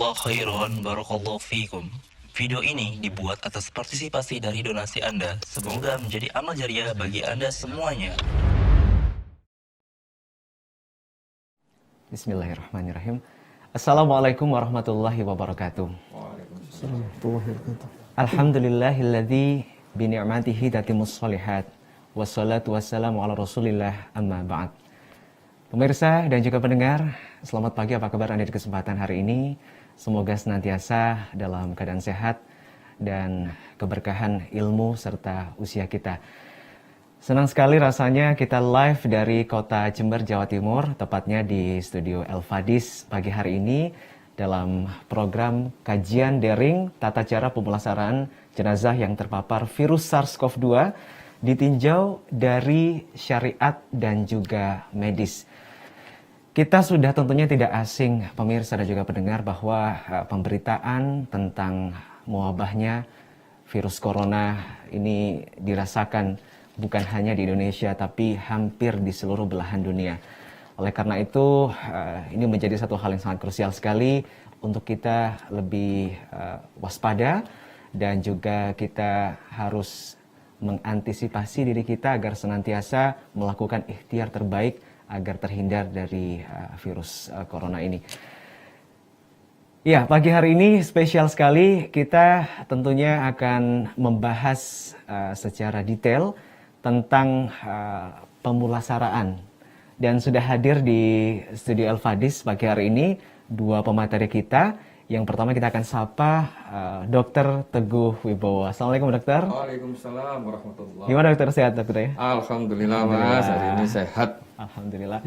Jazakallah khairan, barakallahu fikum. Video ini dibuat atas partisipasi dari donasi Anda. Semoga menjadi amal jariah bagi Anda semuanya. Bismillahirrahmanirrahim. Assalamualaikum warahmatullahi wabarakatuh. Alhamdulillahilladzi bini'matihi tatimmus shalihat. Wassalatu wassalamu ala rasulillah amma ba'd. Pemirsa dan juga pendengar, selamat pagi, apa kabar Anda di kesempatan hari ini? Semoga senantiasa dalam keadaan sehat dan keberkahan ilmu serta usia kita. Senang sekali rasanya kita live dari kota Jember, Jawa Timur, tepatnya di studio El Fadis pagi hari ini dalam program kajian daring tata cara pemulasaraan jenazah yang terpapar virus SARS-CoV-2 ditinjau dari syariat dan juga medis. Kita sudah tentunya tidak asing, pemirsa dan juga pendengar, bahwa pemberitaan tentang mewabahnya virus corona ini dirasakan bukan hanya di Indonesia, tapi hampir di seluruh belahan dunia. Oleh karena itu, ini menjadi satu hal yang sangat krusial sekali untuk kita lebih waspada, dan juga kita harus mengantisipasi diri kita agar senantiasa melakukan ikhtiar terbaik agar terhindar dari virus corona ini. Ya, pagi hari ini spesial sekali. Kita tentunya akan membahas secara detail tentang pemulasaraan. Dan sudah hadir di studio El Fadis pagi hari ini dua pemateri kita. Yang pertama kita akan sapa Dr. Teguh Wibowo. Assalamualaikum dokter. Waalaikumsalam warahmatullahi. Gimana dokter, sehat dokter ya? Alhamdulillah mas, hari ini sehat. Alhamdulillah.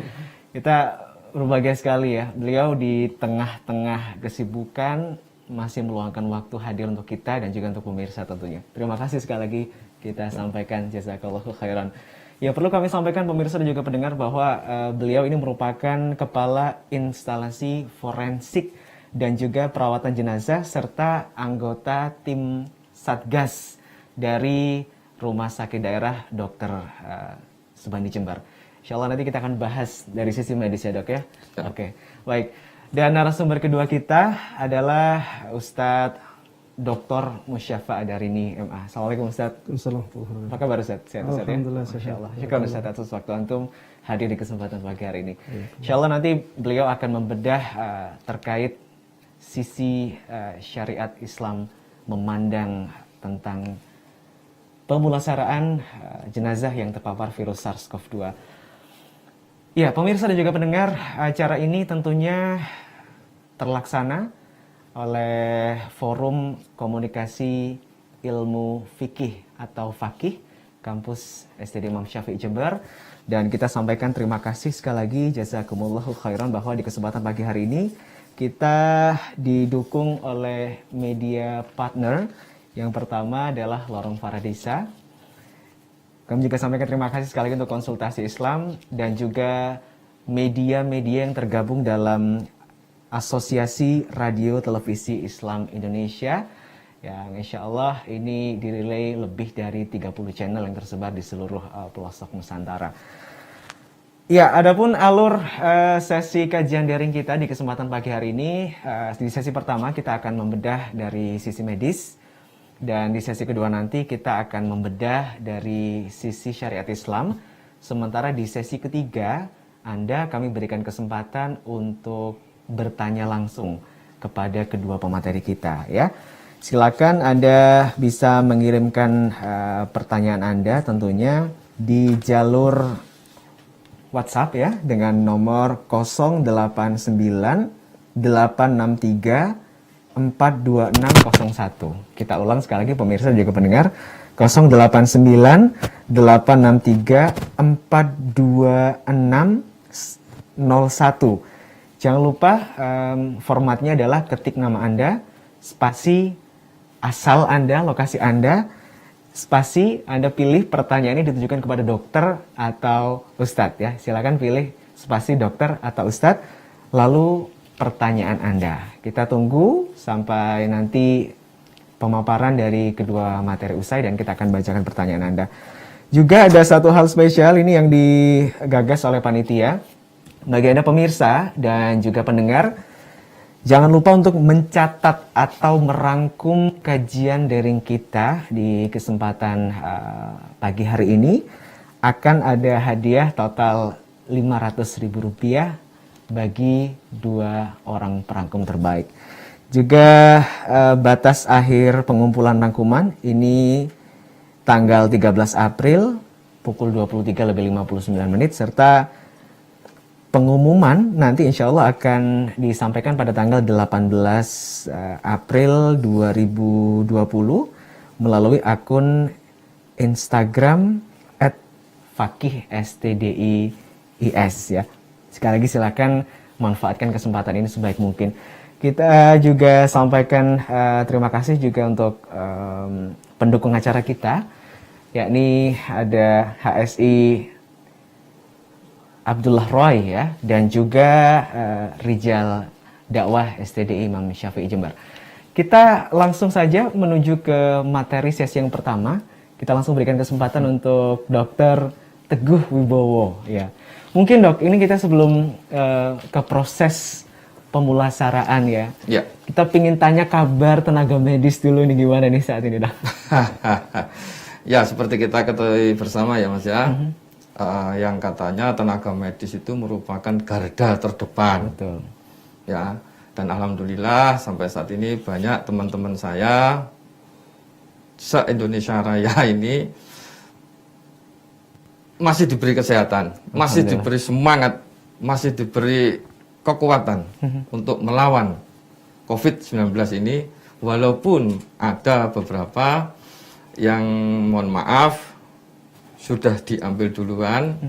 Kita berbahagia sekali ya. Beliau di tengah-tengah kesibukan masih meluangkan waktu hadir untuk kita dan juga untuk pemirsa tentunya. Terima kasih sekali lagi kita sampaikan jazakallahu khairan. Ya, perlu kami sampaikan pemirsa dan juga pendengar bahwa beliau ini merupakan kepala instalasi forensik dan juga perawatan jenazah serta anggota tim Satgas dari Rumah Sakit Daerah Dr. Subandi Jember. Insya Allah nanti kita akan bahas dari sisi medis ya dok ya. Oke, baik. Dan narasumber kedua kita adalah Ustadz Dr. Musyafa Adarini MA. Assalamualaikum Ustadz. Assalamualaikum. Apa kabar Ustadz? Sehat Ustadz ya? Alhamdulillah. Masya Allah. Syukur Ustadz atas waktu antum hadir di kesempatan pagi hari ini. Insya Allah nanti beliau akan membedah terkait sisi syariat Islam memandang tentang pemulasaraan jenazah yang terpapar virus SARS-CoV-2. Ya, pemirsa dan juga pendengar, acara ini tentunya terlaksana oleh Forum Komunikasi Ilmu Fikih atau Fakih Kampus STD Imam Syafi'i Jember. Dan kita sampaikan terima kasih sekali lagi, jazakumullahu khairan, bahwa di kesempatan pagi hari ini kita didukung oleh media partner. Yang pertama adalah Lorong Faradisa. Kami juga sampaikan terima kasih sekali lagi untuk Konsultasi Islam dan juga media-media yang tergabung dalam Asosiasi Radio Televisi Islam Indonesia, yang insya Allah ini dirilai lebih dari 30 channel yang tersebar di seluruh pelosok Nusantara. Ya, adapun alur sesi kajian daring kita di kesempatan pagi hari ini, di sesi pertama kita akan membedah dari sisi medis, dan di sesi kedua nanti kita akan membedah dari sisi syariat Islam. Sementara di sesi ketiga, kami berikan kesempatan untuk bertanya langsung kepada kedua pemateri kita ya. Silakan Anda bisa mengirimkan pertanyaan Anda tentunya di jalur WhatsApp ya, dengan nomor 089 863 42601. Kita ulang sekali lagi pemirsa dan juga pendengar, 089 863 42601. Jangan lupa formatnya adalah ketik nama Anda, spasi asal Anda, lokasi Anda, spasi Anda pilih pertanyaan ini ditujukan kepada dokter atau ustadz ya. Silakan pilih spasi dokter atau ustadz, lalu pertanyaan Anda. Kita tunggu sampai nanti pemaparan dari kedua materi usai dan kita akan bacakan pertanyaan Anda. Juga ada satu hal spesial ini yang digagas oleh panitia. Bagi Anda pemirsa dan juga pendengar, Jangan lupa untuk mencatat atau merangkum kajian daring kita di kesempatan pagi hari ini. Akan ada hadiah total Rp500.000 bagi 2 orang perangkum terbaik. Juga batas akhir pengumpulan rangkuman ini tanggal 13 April pukul 23:59 serta pengumuman nanti insya Allah akan disampaikan pada tanggal 18 April 2020 melalui akun Instagram @fakihstdiis ya. Sekali lagi silakan manfaatkan kesempatan ini sebaik mungkin. Kita juga sampaikan terima kasih juga untuk pendukung acara kita, yakni ada HSI Abdullah Roy ya, dan juga Rijal Dakwah STDI Imam Syafi'i Jember. Kita langsung saja menuju ke materi sesi yang pertama. Kita langsung berikan kesempatan untuk Dr. Teguh Wibowo ya. Mungkin Dok, ini kita sebelum ke proses pemulasaraan ya. Ya. Kita pingin tanya kabar tenaga medis dulu nih, gimana nih saat ini Dok? Ya, seperti kita ketahui bersama ya Mas ya. Yang katanya tenaga medis itu merupakan garda terdepan. Betul. Ya, dan alhamdulillah sampai saat ini banyak teman-teman saya se-Indonesia Raya ini masih diberi kesehatan, masih diberi semangat, masih diberi kekuatan untuk melawan COVID-19 ini, walaupun ada beberapa yang mohon maaf sudah diambil duluan,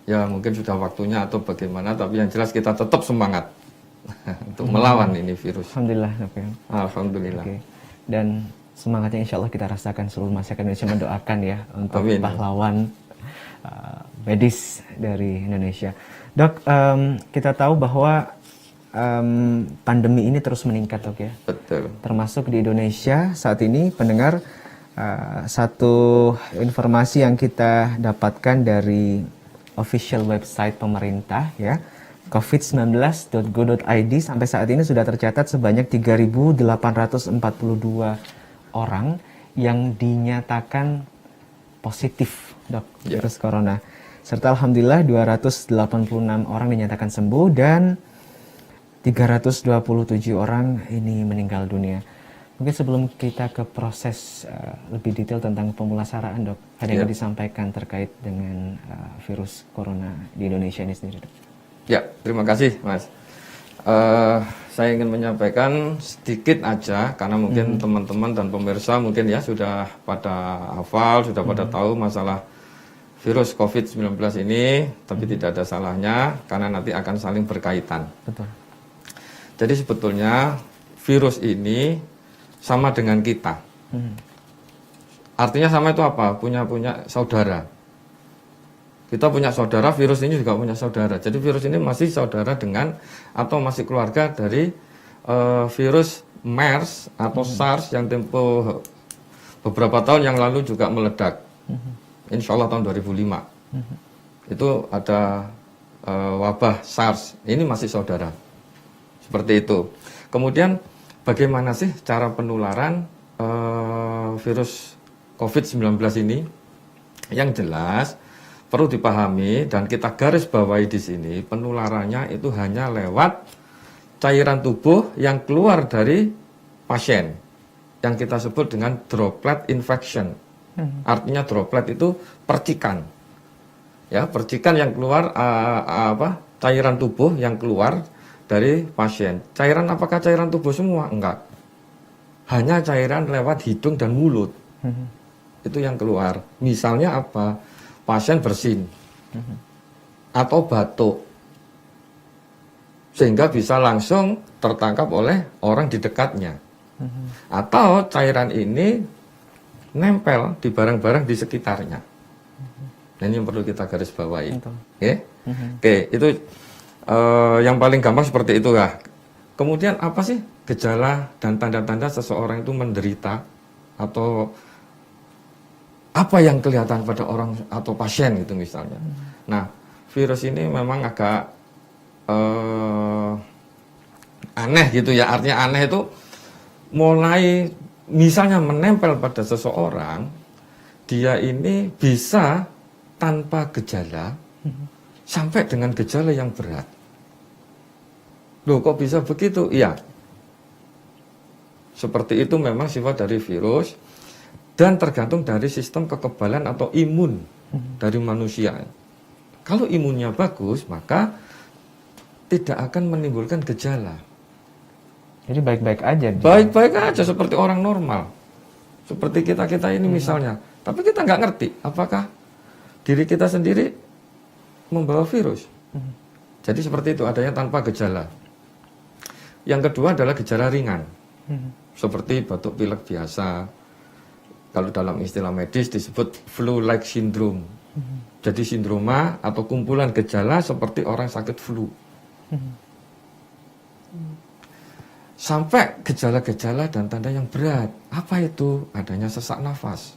ya mungkin sudah waktunya atau bagaimana, tapi yang jelas kita tetap semangat untuk melawan ini virus. Alhamdulillah Dok ya. Alhamdulillah. Oke. Dan semangatnya insya Allah kita rasakan, seluruh masyarakat Indonesia mendoakan ya untuk Amin. pahlawan medis dari Indonesia. Dok, kita tahu bahwa pandemi ini terus meningkat Dok ya. Betul. Termasuk di Indonesia saat ini pendengar, satu informasi yang kita dapatkan dari official website pemerintah ya, covid19.go.id, sampai saat ini sudah tercatat sebanyak 3.842 orang yang dinyatakan positif Dok virus corona. Serta alhamdulillah 286 orang dinyatakan sembuh dan 327 orang ini meninggal dunia. Mungkin sebelum kita ke proses lebih detail tentang pemulasaraan Dok, ada yang disampaikan terkait dengan virus corona di Indonesia ini sendiri Dok? Ya, terima kasih Mas. Saya ingin menyampaikan sedikit aja karena mungkin teman-teman dan pemirsa mungkin ya sudah pada hafal, sudah pada tahu masalah virus COVID-19 ini, tapi tidak ada salahnya karena nanti akan saling berkaitan. Betul. Jadi sebetulnya virus ini sama dengan kita. Artinya sama itu apa? Punya saudara. Kita punya saudara, virus ini juga punya saudara. Jadi virus ini masih saudara dengan atau masih keluarga dari virus MERS atau SARS yang tempo beberapa tahun yang lalu juga meledak. Insya Allah tahun 2005. Itu ada wabah SARS. Ini masih saudara. Seperti itu. Kemudian bagaimana sih cara penularan virus COVID-19 ini? Yang jelas perlu dipahami dan kita garis bawahi di sini, penularannya itu hanya lewat cairan tubuh yang keluar dari pasien, yang kita sebut dengan droplet infection. Artinya droplet itu percikan, ya percikan yang keluar cairan tubuh yang keluar dari pasien. Cairan apakah cairan tubuh semua? Enggak. Hanya cairan lewat hidung dan mulut. Itu yang keluar. Misalnya apa? Pasien bersin. Atau batuk. Sehingga bisa langsung tertangkap oleh orang di dekatnya. Atau cairan ini nempel di barang-barang di sekitarnya. Nah, ini yang perlu kita garis bawahi. Oke, itu yang paling gampang seperti itu ya. Kemudian apa sih gejala dan tanda-tanda seseorang itu menderita atau apa yang kelihatan pada orang atau pasien itu misalnya. Nah, virus ini memang agak aneh gitu ya. Artinya aneh itu mulai misalnya menempel pada seseorang, dia ini bisa tanpa gejala sampai dengan gejala yang berat. Loh, kok bisa begitu? Iya. Seperti itu memang sifat dari virus dan tergantung dari sistem kekebalan atau imun dari manusia. Kalau imunnya bagus, maka tidak akan menimbulkan gejala. Jadi baik-baik aja. Baik-baik aja seperti orang normal. Seperti kita-kita ini misalnya. Tapi kita nggak ngerti apakah diri kita sendiri membawa virus. Jadi seperti itu, adanya tanpa gejala. Yang kedua adalah gejala ringan. Seperti batuk pilek biasa. Kalau dalam istilah medis disebut flu-like syndrome. Jadi sindroma atau kumpulan gejala seperti orang sakit flu. Sampai gejala-gejala dan tanda yang berat. Apa itu? Adanya sesak nafas.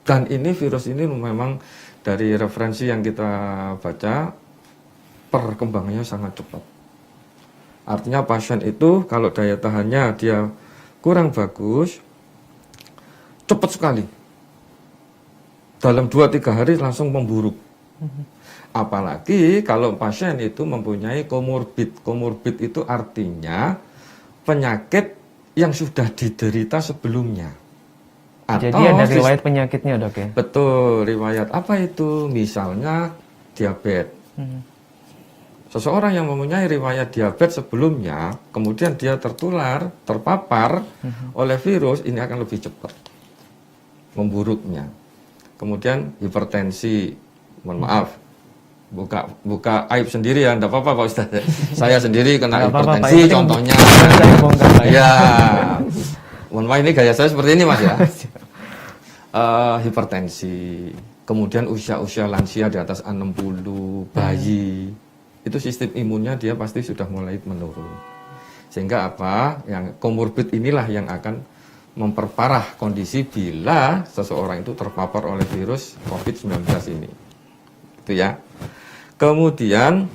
Dan ini virus ini memang dari referensi yang kita baca, perkembangannya sangat cepat. Artinya pasien itu kalau daya tahannya dia kurang bagus, cepat sekali. Dalam 2-3 hari langsung memburuk. Apalagi kalau pasien itu mempunyai komorbid. Komorbid itu artinya penyakit yang sudah diderita sebelumnya. Jadi ada riwayat penyakitnya, Dok ya? Betul, riwayat. Apa itu? Misalnya diabetes. Seseorang yang mempunyai riwayat diabetes sebelumnya, kemudian dia terpapar oleh virus, ini akan lebih cepat memburuknya. Kemudian hipertensi, mohon maaf, buka aib sendiri ya, enggak apa-apa Pak Ustadz. Saya sendiri kena hipertensi contohnya. Ya, mohon maaf ini gaya saya seperti ini Mas ya. Hipertensi, kemudian usia lansia di atas 60, bayi, itu sistem imunnya dia pasti sudah mulai menurun. Sehingga apa? Yang komorbid inilah yang akan memperparah kondisi bila seseorang itu terpapar oleh virus COVID-19 ini. Itu ya. Kemudian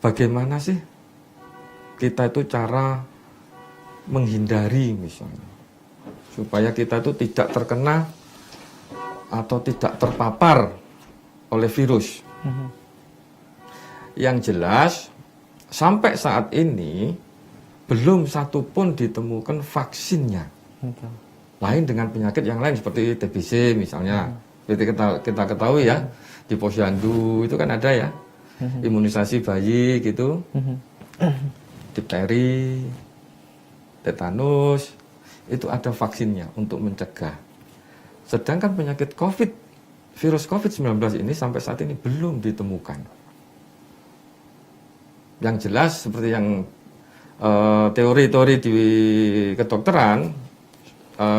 bagaimana sih kita itu cara menghindari misalnya supaya kita itu tidak terkena atau tidak terpapar oleh virus. Yang jelas sampai saat ini belum satu pun ditemukan vaksinnya. Lain dengan penyakit yang lain seperti TBC misalnya. Seperti kita ketahui ya, di posyandu itu kan ada ya, imunisasi bayi gitu, difteri, tetanus, itu ada vaksinnya untuk mencegah. Sedangkan penyakit virus COVID-19 ini sampai saat ini belum ditemukan. Yang jelas seperti yang teori-teori di kedokteran,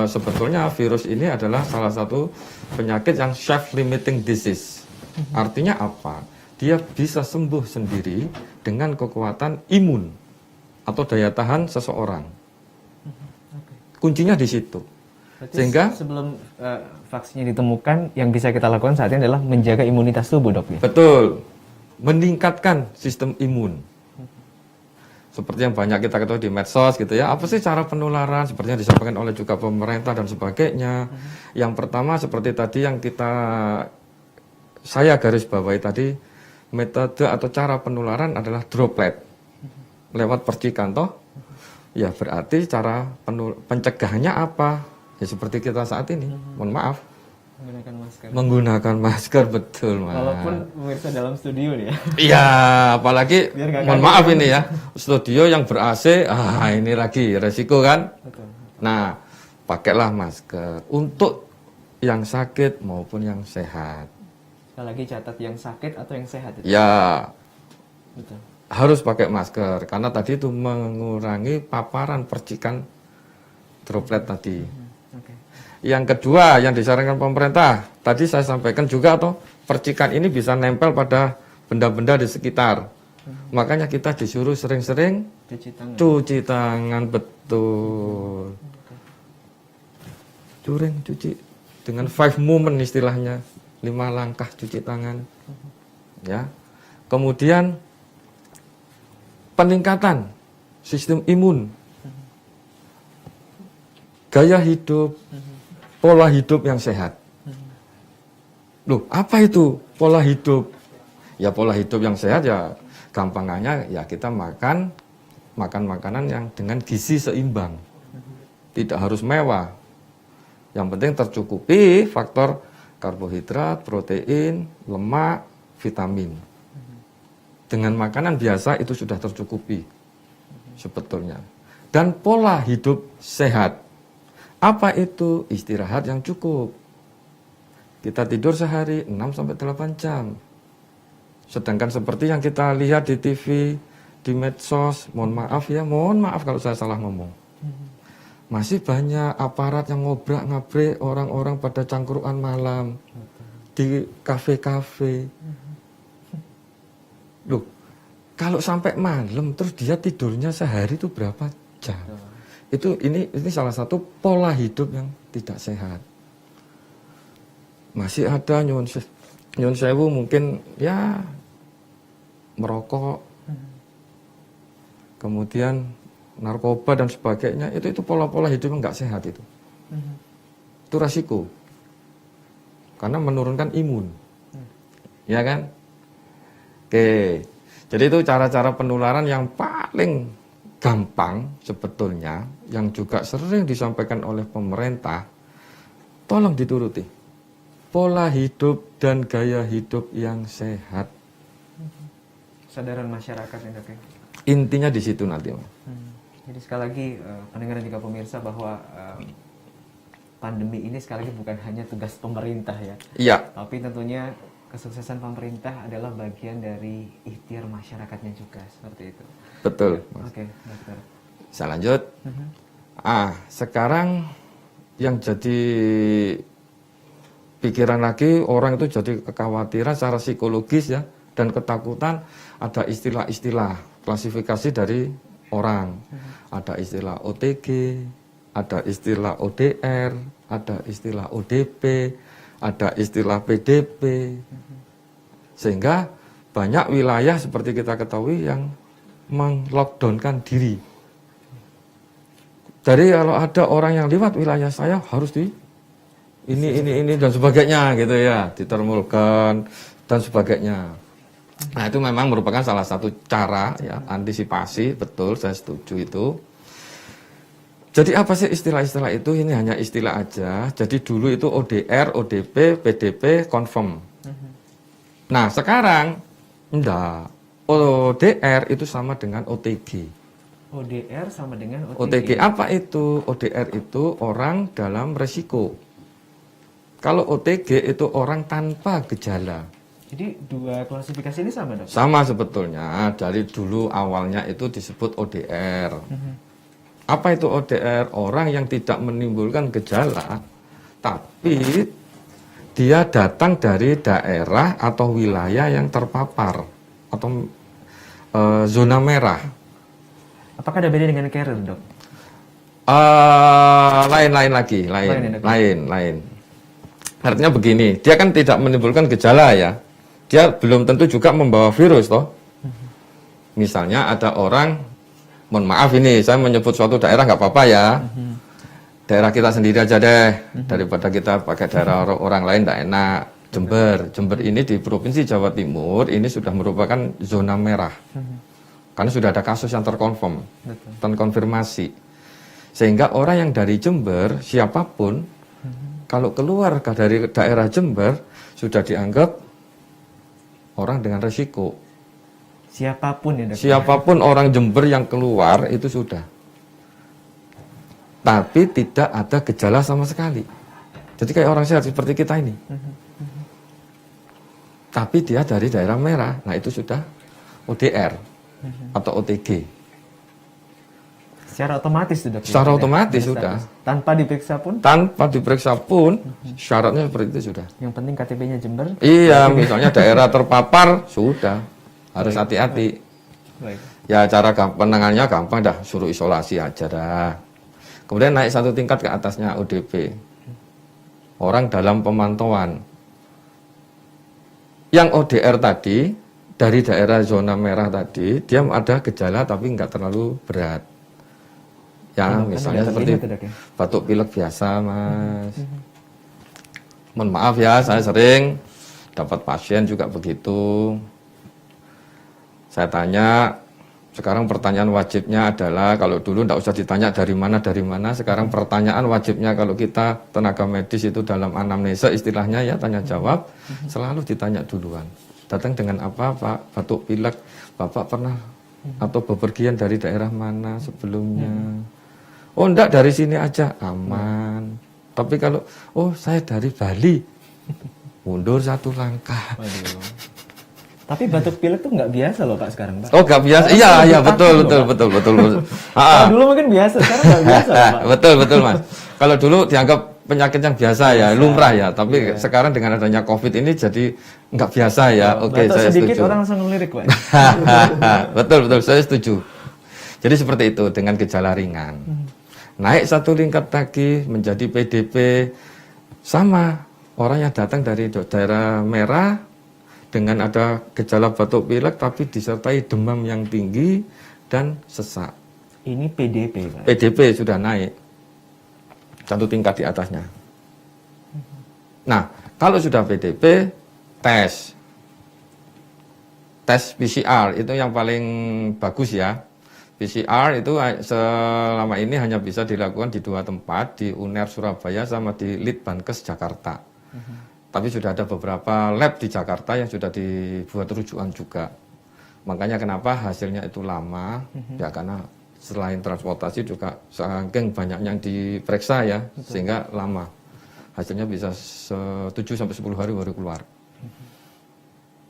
sebetulnya virus ini adalah salah satu penyakit yang self-limiting disease. Artinya apa? Dia bisa sembuh sendiri dengan kekuatan imun atau daya tahan seseorang. Kuncinya di situ. Berarti sehingga sebelum vaksinnya ditemukan, yang bisa kita lakukan saat ini adalah menjaga imunitas tubuh, Dok ya? Betul. Meningkatkan sistem imun. Seperti yang banyak kita ketahui di medsos gitu ya. Apa sih cara penularan? Seperti yang disampaikan oleh juga pemerintah dan sebagainya. Yang pertama seperti tadi yang saya garis bawahi tadi, metode atau cara penularan adalah droplet. Lewat percikan toh. Ya berarti cara pencegahannya apa? Ya seperti kita saat ini. Mohon maaf. Menggunakan masker. Menggunakan masker, betul Mas. Walaupun pemirsa dalam studio nih ya. Iya, apalagi mohon maaf ini ya, studio yang ber-AC, ini lagi resiko kan. Betul. Nah, pakailah masker untuk yang sakit maupun yang sehat. Sekali lagi catat yang sakit atau yang sehat itu. Ya, Betul. harus pakai masker karena tadi itu mengurangi paparan percikan droplet tadi. Oke. Yang kedua yang disarankan pemerintah, tadi saya sampaikan juga percikan ini bisa nempel pada benda-benda di sekitar. Makanya kita disuruh sering-sering cuci tangan, betul. Cuci dengan 5 movement istilahnya, 5 langkah cuci tangan. Ya. Kemudian peningkatan sistem imun, gaya hidup, pola hidup yang sehat. Loh, apa itu pola hidup? Ya pola hidup yang sehat ya gampangannya ya kita makan makanan yang dengan gizi seimbang. Tidak harus mewah. Yang penting tercukupi faktor karbohidrat, protein, lemak, vitamin. Dengan makanan biasa itu sudah tercukupi sebetulnya. Dan pola hidup sehat. Apa itu? Istirahat yang cukup. Kita tidur sehari 6-8 jam. Sedangkan seperti yang kita lihat di TV, di medsos, mohon maaf kalau saya salah ngomong. Masih banyak aparat yang ngobrak-ngabrik orang-orang pada cangkruan malam di kafe-kafe. Loh, kalau sampai malam terus dia tidurnya sehari itu berapa jam? Ini salah satu pola hidup yang tidak sehat. Masih ada nyun sewu mungkin ya merokok, kemudian narkoba dan sebagainya, itu pola-pola hidup yang nggak sehat itu. Itu resiko. Karena menurunkan imun. Ya kan? Oke. Jadi itu cara-cara penularan yang paling gampang sebetulnya, yang juga sering disampaikan oleh pemerintah. Tolong dituruti. Pola hidup dan gaya hidup yang sehat. Kesadaran masyarakat ya, Dok ya. Intinya di situ nanti. Jadi sekali lagi pendengar dan juga pemirsa bahwa pandemi ini sekali lagi bukan hanya tugas pemerintah ya. Iya. Tapi tentunya kesuksesan pemerintah adalah bagian dari ikhtiar masyarakatnya juga, seperti itu. Betul. Oke, dokter. Saya lanjut. Sekarang yang jadi pikiran lagi orang itu jadi kekhawatiran secara psikologis ya, dan ketakutan. Ada istilah-istilah klasifikasi dari orang. Ada istilah OTG, ada istilah ODR, ada istilah ODP, ada istilah PDP. Sehingga banyak wilayah seperti kita ketahui yang meng-lockdownkan diri. Jadi kalau ada orang yang lewat wilayah saya harus ini dan sebagainya gitu ya, ditermulkan dan sebagainya. Nah itu memang merupakan salah satu cara ya, antisipasi, betul, saya setuju itu. Jadi apa sih istilah-istilah itu? Ini hanya istilah aja. Jadi dulu itu ODR, ODP, PDP, confirm. Nah sekarang enggak. ODR itu sama dengan OTG. ODR sama dengan OTG. OTG apa itu? ODR itu orang dalam resiko. Kalau OTG itu orang tanpa gejala. Jadi dua klasifikasi ini sama, Dok? Sama sebetulnya. Dari dulu awalnya itu disebut ODR. Apa itu ODR? Orang yang tidak menimbulkan gejala, tapi dia datang dari daerah atau wilayah yang terpapar atau zona merah. Apakah ada beda dengan carrier, Dok? Lain. Artinya begini, dia kan tidak menimbulkan gejala ya. Dia belum tentu juga membawa virus toh. Misalnya ada orang, mohon maaf ini saya menyebut suatu daerah nggak apa-apa ya. Daerah kita sendiri aja deh, daripada kita pakai daerah orang lain nggak enak. Jember ini di Provinsi Jawa Timur ini sudah merupakan zona merah. Karena sudah ada kasus yang terkonfirm, terkonfirmasi. Sehingga orang yang dari Jember, siapapun, kalau keluar dari daerah Jember, sudah dianggap orang dengan resiko. Siapapun ya, Dok? Siapapun orang Jember yang keluar itu sudah. Tapi tidak ada gejala sama sekali. Jadi kayak orang sehat seperti kita ini. Tapi dia dari daerah merah, nah itu sudah ODR atau OTG. Secara otomatis sudah. Secara otomatis sudah. Tanpa diperiksa pun? Tanpa diperiksa pun, syaratnya seperti itu sudah. Yang penting KTP-nya Jember. Iya, misalnya daerah terpapar, sudah. Harus hati-hati. Ya cara penanganannya gampang dah, suruh isolasi aja dah. Kemudian naik satu tingkat ke atasnya ODP. Orang dalam pemantauan. Yang ODR tadi, dari daerah zona merah tadi, dia ada gejala tapi nggak terlalu berat. Ya, Kan misalnya ada seperti ini tuh, Dok, ya? batuk pilek biasa, Mas. Mohon maaf ya, saya sering dapat pasien juga begitu. Saya tanya, sekarang pertanyaan wajibnya adalah, kalau dulu nggak usah ditanya dari mana, sekarang pertanyaan wajibnya kalau kita tenaga medis itu dalam anamnesa istilahnya ya, tanya jawab, selalu ditanya duluan. Datang dengan apa, Pak? Batuk pilek, Bapak pernah atau bepergian dari daerah mana sebelumnya? Oh, enggak, dari sini aja, aman. Tapi kalau, oh saya dari Bali, mundur 1 langkah. Waduh. Tapi batuk pilek tuh nggak biasa loh Pak sekarang, Pak. Oh, nggak biasa? Sekarang Iya, lebih betul, takut betul, loh, Pak. betul, betul, betul. Kalau dulu mungkin biasa, sekarang nggak biasa loh, Pak. Betul, betul, Mas. Kalau dulu dianggap penyakit yang biasa ya, lumrah ya. Tapi sekarang dengan adanya COVID ini jadi nggak biasa ya. Oke, Batuk saya sedikit setuju. orang langsung ngelirik, Pak. Betul, betul, saya setuju. Jadi seperti itu dengan gejala ringan. Naik 1 tingkat lagi menjadi PDP, sama orang yang datang dari daerah merah dengan ada gejala batuk pilek tapi disertai demam yang tinggi dan sesak. Ini PDP, Pak. PDP sudah naik 1 tingkat di atasnya. Nah, kalau sudah PDP, tes PCR itu yang paling bagus ya. PCR itu selama ini hanya bisa dilakukan di 2 tempat, di UNER Surabaya sama di Litbangkes Jakarta. Tapi sudah ada beberapa lab di Jakarta yang sudah dibuat rujukan juga. Makanya kenapa hasilnya itu lama, ya karena selain transportasi juga saking banyak yang diperiksa ya, sehingga lama. Hasilnya bisa 7-10 hari baru keluar.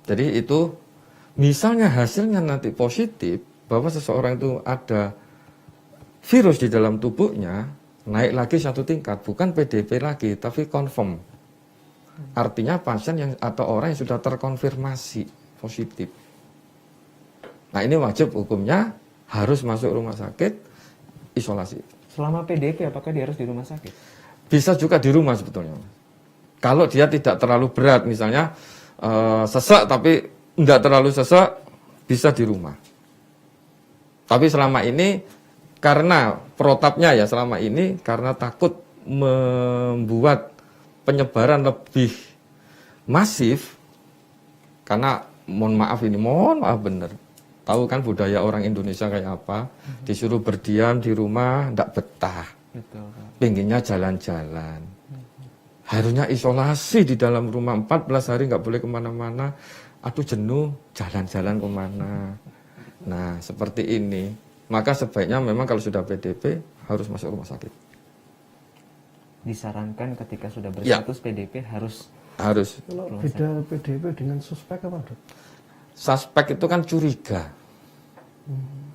Jadi itu misalnya hasilnya nanti positif, bahwa seseorang itu ada virus di dalam tubuhnya, naik lagi 1 tingkat, bukan PDP lagi, tapi confirm. Artinya pasien yang atau orang yang sudah terkonfirmasi positif. Nah, ini wajib hukumnya harus masuk rumah sakit isolasi. Selama PDP apakah dia harus di rumah sakit? Bisa juga di rumah sebetulnya. Kalau dia tidak terlalu berat, misalnya sesak tapi tidak terlalu sesak, bisa di rumah. Tapi selama ini karena protapnya ya selama ini karena takut membuat penyebaran lebih masif, karena mohon maaf bener, tahu kan budaya orang Indonesia kayak apa, disuruh berdiam di rumah ndak betah, Betul, Pak. pinginnya jalan-jalan, harusnya isolasi di dalam rumah 14 hari nggak boleh kemana-mana, aduh jenuh jalan-jalan kemana. Nah, seperti ini. Maka sebaiknya memang kalau sudah PDP harus masuk rumah sakit. Disarankan ketika sudah berstatus PDP harus Kalau beda PDP dengan suspek apa, Dok? Suspek itu kan curiga.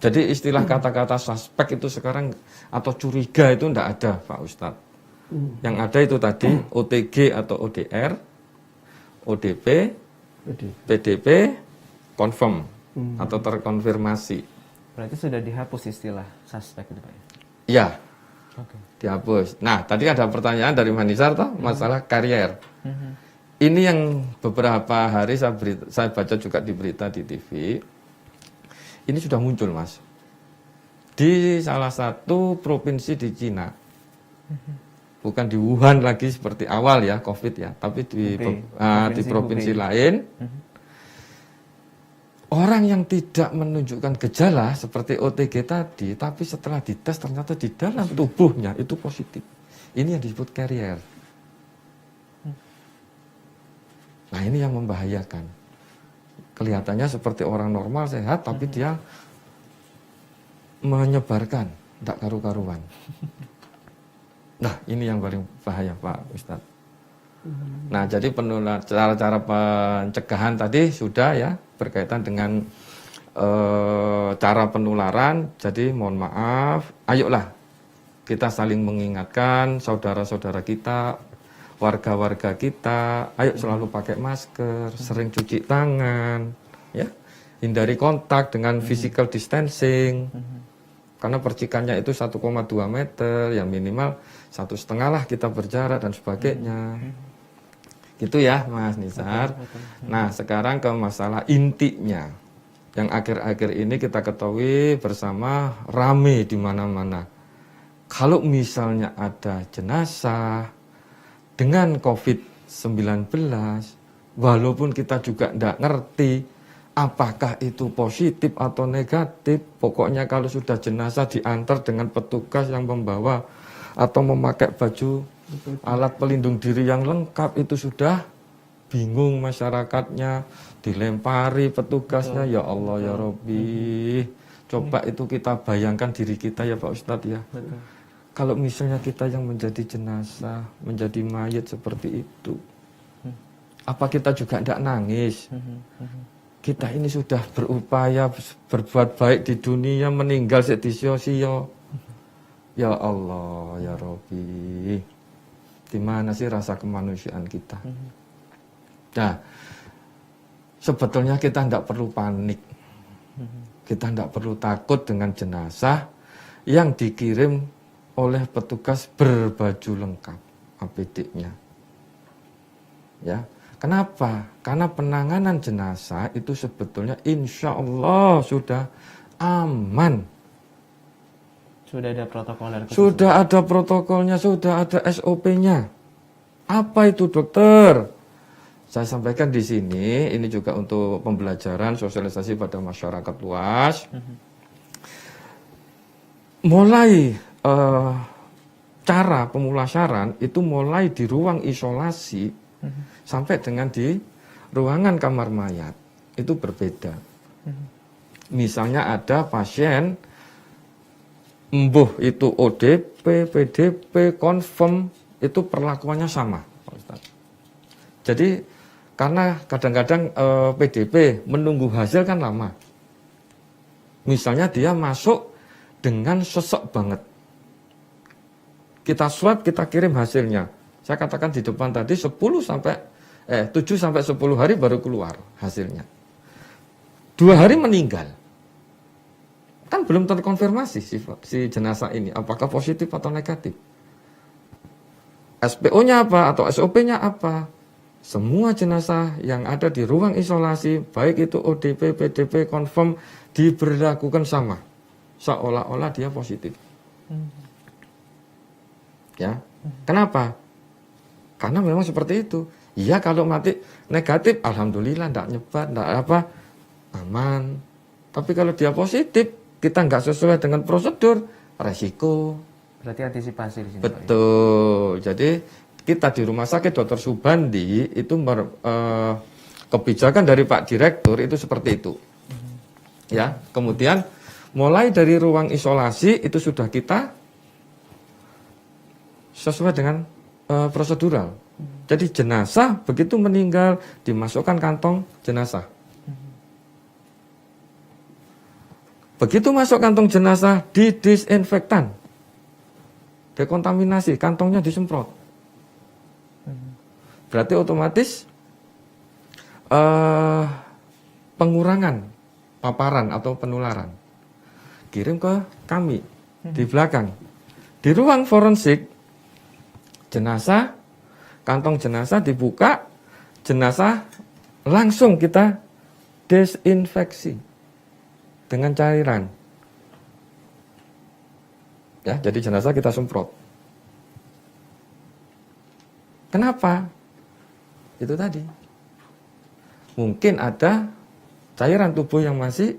Jadi istilah kata-kata suspek itu sekarang atau curiga itu enggak ada, Pak Ustadz. Yang ada itu tadi OTG atau ODR, ODP, PDP, confirm atau terkonfirmasi. berarti sudah dihapus istilah suspek itu, Pak. Ya, Oke. dihapus. Nah, tadi ada pertanyaan dari Manisar toh, masalah karier. Ini yang beberapa hari saya baca juga di berita di TV. Ini sudah muncul, Mas. Di salah satu provinsi di Cina. Bukan di Wuhan lagi seperti awal ya, COVID ya, tapi di provinsi lain. Orang yang tidak menunjukkan gejala seperti OTG tadi, tapi setelah dites ternyata di dalam tubuhnya itu positif. Ini yang disebut carrier. Nah, ini yang membahayakan. Kelihatannya seperti orang normal sehat, tapi dia menyebarkan, tidak karu-karuan. Nah, ini yang paling bahaya, Pak Ustadz. Nah, jadi cara-cara pencegahan tadi sudah ya, berkaitan dengan cara penularan. Jadi mohon maaf, ayolah kita saling mengingatkan saudara-saudara kita, warga-warga kita, ayo selalu pakai masker, sering cuci tangan, ya, hindari kontak dengan physical distancing, karena percikannya itu 1,2 meter, yang minimal 1,5 lah kita berjarak dan sebagainya. Gitu ya Mas Nizar. Nah sekarang ke masalah intinya. Yang akhir-akhir ini kita ketahui bersama rame di mana-mana. Kalau misalnya ada jenazah dengan COVID-19, walaupun kita juga tidak ngerti apakah itu positif atau negatif, pokoknya kalau sudah jenazah diantar dengan petugas yang membawa atau memakai baju alat pelindung diri yang lengkap, itu sudah bingung masyarakatnya, dilempari petugasnya. Ya Allah ya Robbi, coba itu kita bayangkan diri kita ya Pak Ustadz ya. Kalau misalnya kita yang menjadi jenazah, menjadi mayat seperti itu, apa kita juga tidak nangis? Kita ini sudah berupaya berbuat baik di dunia, meninggal sedisio-sio. Ya Allah ya Robbi, di mana sih rasa kemanusiaan kita? Nah, sebetulnya kita tidak perlu panik. Kita tidak perlu takut dengan jenazah yang dikirim oleh petugas berbaju lengkap APD-nya. Ya, kenapa? Karena penanganan jenazah itu sebetulnya insya Allah sudah aman. Sudah ada protokoler. Sudah ada protokolnya, sudah ada SOP-nya. Apa itu dokter? Saya sampaikan di sini, ini juga untuk pembelajaran, sosialisasi pada masyarakat luas. Mulai cara pemulasaran itu mulai di ruang isolasi sampai dengan di ruangan kamar mayat. Itu berbeda. Misalnya ada pasien, itu ODP, PDP, confirm, itu perlakuannya sama, Pak Ustadz. Jadi karena kadang-kadang PDP menunggu hasil kan lama. Misalnya dia masuk dengan sesek banget. Kita swab, kita kirim hasilnya. Saya katakan di depan tadi 7 sampai 10 hari baru keluar hasilnya. 2 hari meninggal. Kan belum terkonfirmasi si jenazah ini apakah positif atau negatif. SPO-nya apa atau SOP-nya apa? Semua jenazah yang ada di ruang isolasi, baik itu ODP, PDP, confirm, diberlakukan sama. Seolah-olah dia positif. Ya, kenapa? Karena memang seperti itu. Iya, kalau mati negatif, alhamdulillah, tidak nyebar, tidak apa, aman. Tapi kalau dia positif, kita nggak sesuai dengan prosedur, resiko. Berarti antisipasi di sini. Betul. Jadi kita di Rumah Sakit Dr. Subandi itu kebijakan dari Pak Direktur itu seperti itu. Ya, kemudian mulai dari ruang isolasi itu sudah kita sesuai dengan prosedural. Jadi jenazah begitu meninggal dimasukkan kantong jenazah. Begitu masuk kantong jenazah didisinfektan, dekontaminasi, kantongnya disemprot. Berarti otomatis pengurangan paparan atau penularan. Kirim ke kami di belakang. Di ruang forensik, jenazah, kantong jenazah dibuka, jenazah langsung kita desinfeksi dengan cairan. Ya, jadi jenazah kita semprot. Kenapa? Itu tadi. Mungkin ada cairan tubuh yang masih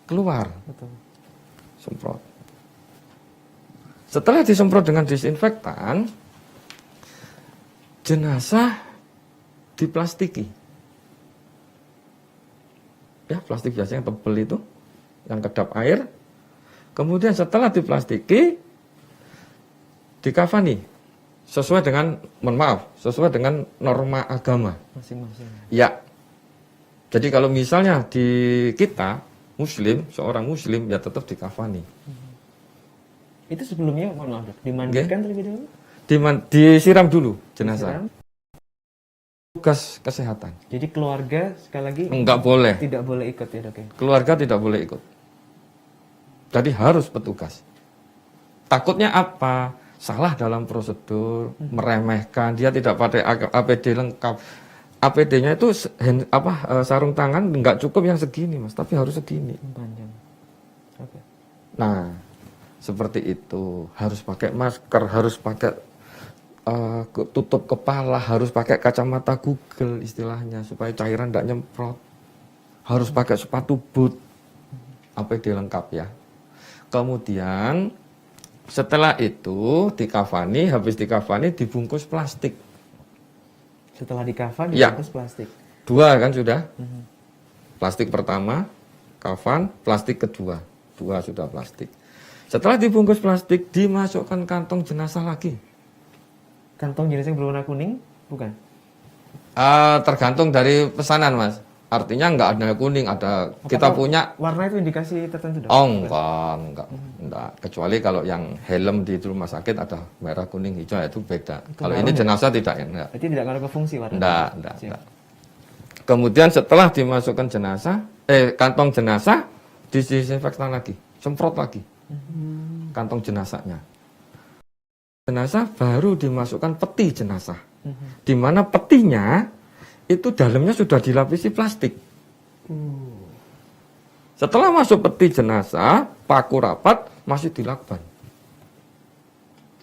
keluar. Betul. Semprot. Setelah disemprot dengan disinfektan, jenazah diplastiki. Ya, plastik biasanya yang tebal itu, yang kedap air. Kemudian setelah diplastiki, dikafani. Sesuai dengan, mohon maaf, sesuai dengan norma agama. Masing-masing. Ya. Jadi kalau misalnya di kita, muslim, seorang muslim, ya tetap dikafani. Itu sebelumnya, mohon maaf, Dok, dimandikan terlebih dahulu? Disiram dulu jenazah. Disiram. Tugas kesehatan. Jadi keluarga, sekali lagi, Enggak boleh. tidak boleh ikut ya, Dok ya? Keluarga tidak boleh ikut. Jadi harus petugas. Takutnya apa? salah dalam prosedur, meremehkan, dia tidak pakai APD lengkap. APD-nya itu sarung tangan nggak cukup yang segini mas, tapi harus segini. Panjang. Oke. Nah, seperti itu. Harus pakai masker, harus pakai tutup kepala, harus pakai kacamata Google istilahnya supaya cairan tidak nyemprot. Harus pakai sepatu boot, APD lengkap ya. Kemudian setelah itu dikafani, habis dikafani dibungkus plastik. Setelah dikafan Ya. dibungkus plastik. 2 kan sudah. Plastik pertama, kafan, plastik kedua. 2 sudah plastik. Setelah dibungkus plastik, dimasukkan kantong jenazah lagi. Kantong jenis yang berwarna kuning, bukan? Tergantung dari pesanan mas. Artinya nggak ada kuning, ada kita punya. Warna itu indikasi tertentu dong? Oh enggak. Kecuali kalau yang helm di rumah sakit ada merah, kuning, hijau itu beda. Kalau ini jenazah tidak enggak. Berarti tidak ngaruh ke fungsi warna? Enggak. Kemudian setelah dimasukkan jenazah, kantong jenazah disinfektan lagi, semprot lagi kantong jenazahnya. Jenazah baru dimasukkan peti jenazah, di mana petinya itu dalamnya sudah dilapisi plastik. Setelah masuk peti jenazah, paku rapat masih dilakban.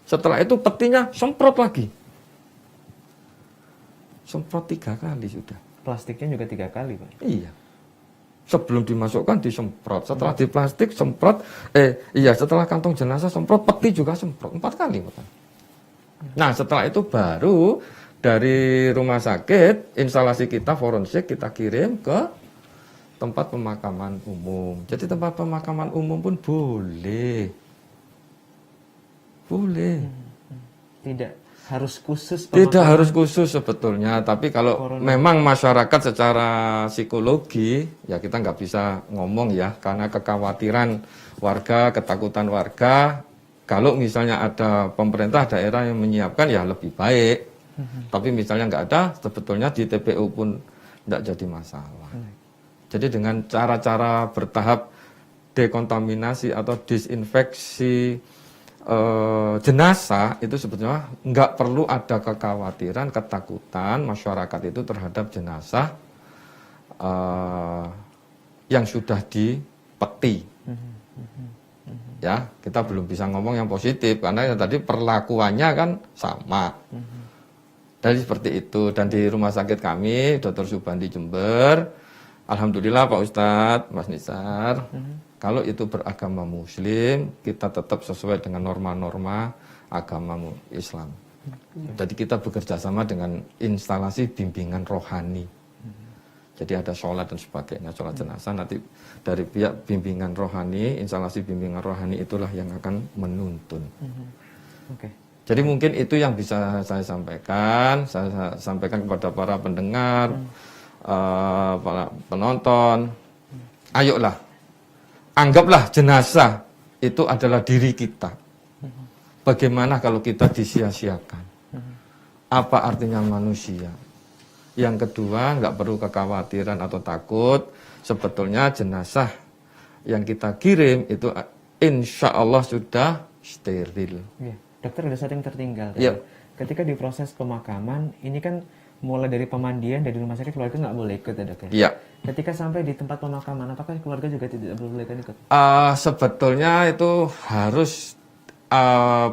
Setelah itu petinya semprot lagi. Semprot 3 kali sudah. Plastiknya juga 3 kali, Pak? Iya. Sebelum dimasukkan disemprot. Setelah di plastik semprot. Setelah kantong jenazah semprot, peti juga semprot 4 kali. Nah setelah itu baru dari rumah sakit, instalasi kita forensik kita kirim ke tempat pemakaman umum. Jadi tempat pemakaman umum pun boleh. Boleh. Tidak harus khusus Tidak harus khusus sebetulnya, tapi kalau memang masyarakat secara psikologi, ya kita nggak bisa ngomong ya, karena kekhawatiran warga, ketakutan warga, kalau misalnya ada pemerintah daerah yang menyiapkan ya lebih baik, tapi misalnya nggak ada, sebetulnya di TPU pun nggak jadi masalah. Jadi dengan cara-cara bertahap dekontaminasi atau disinfeksi jenazah itu sebetulnya nggak perlu ada kekhawatiran, ketakutan masyarakat itu terhadap jenazah yang sudah dipeti. Ya, kita belum bisa ngomong yang positif karena yang tadi perlakuannya kan sama. Jadi seperti itu. Dan di rumah sakit kami, Dr. Subandi Jember, alhamdulillah Pak Ustadz, Mas Nisar, kalau itu beragama Muslim, kita tetap sesuai dengan norma-norma agama Islam. Jadi kita bekerja sama dengan instalasi bimbingan rohani. Jadi ada sholat dan sebagainya, sholat jenazah nanti dari pihak bimbingan rohani, instalasi bimbingan rohani itulah yang akan menuntun. Jadi mungkin itu yang bisa saya sampaikan kepada para pendengar, para penonton. Ayolah, anggaplah jenazah itu adalah diri kita. Bagaimana kalau kita disia-siakan? Apa artinya manusia? Yang kedua, nggak perlu kekhawatiran atau takut. Sebetulnya jenazah yang kita kirim itu insya Allah sudah steril. Ya, dokter ada satu yang tertinggal. Ya. Ketika di proses pemakaman, ini kan mulai dari pemandian dari rumah sakit, keluarga nggak boleh ikut ya dok ya? Iya. Ketika sampai di tempat pemakaman, apakah keluarga juga tidak boleh ikut? Sebetulnya itu harus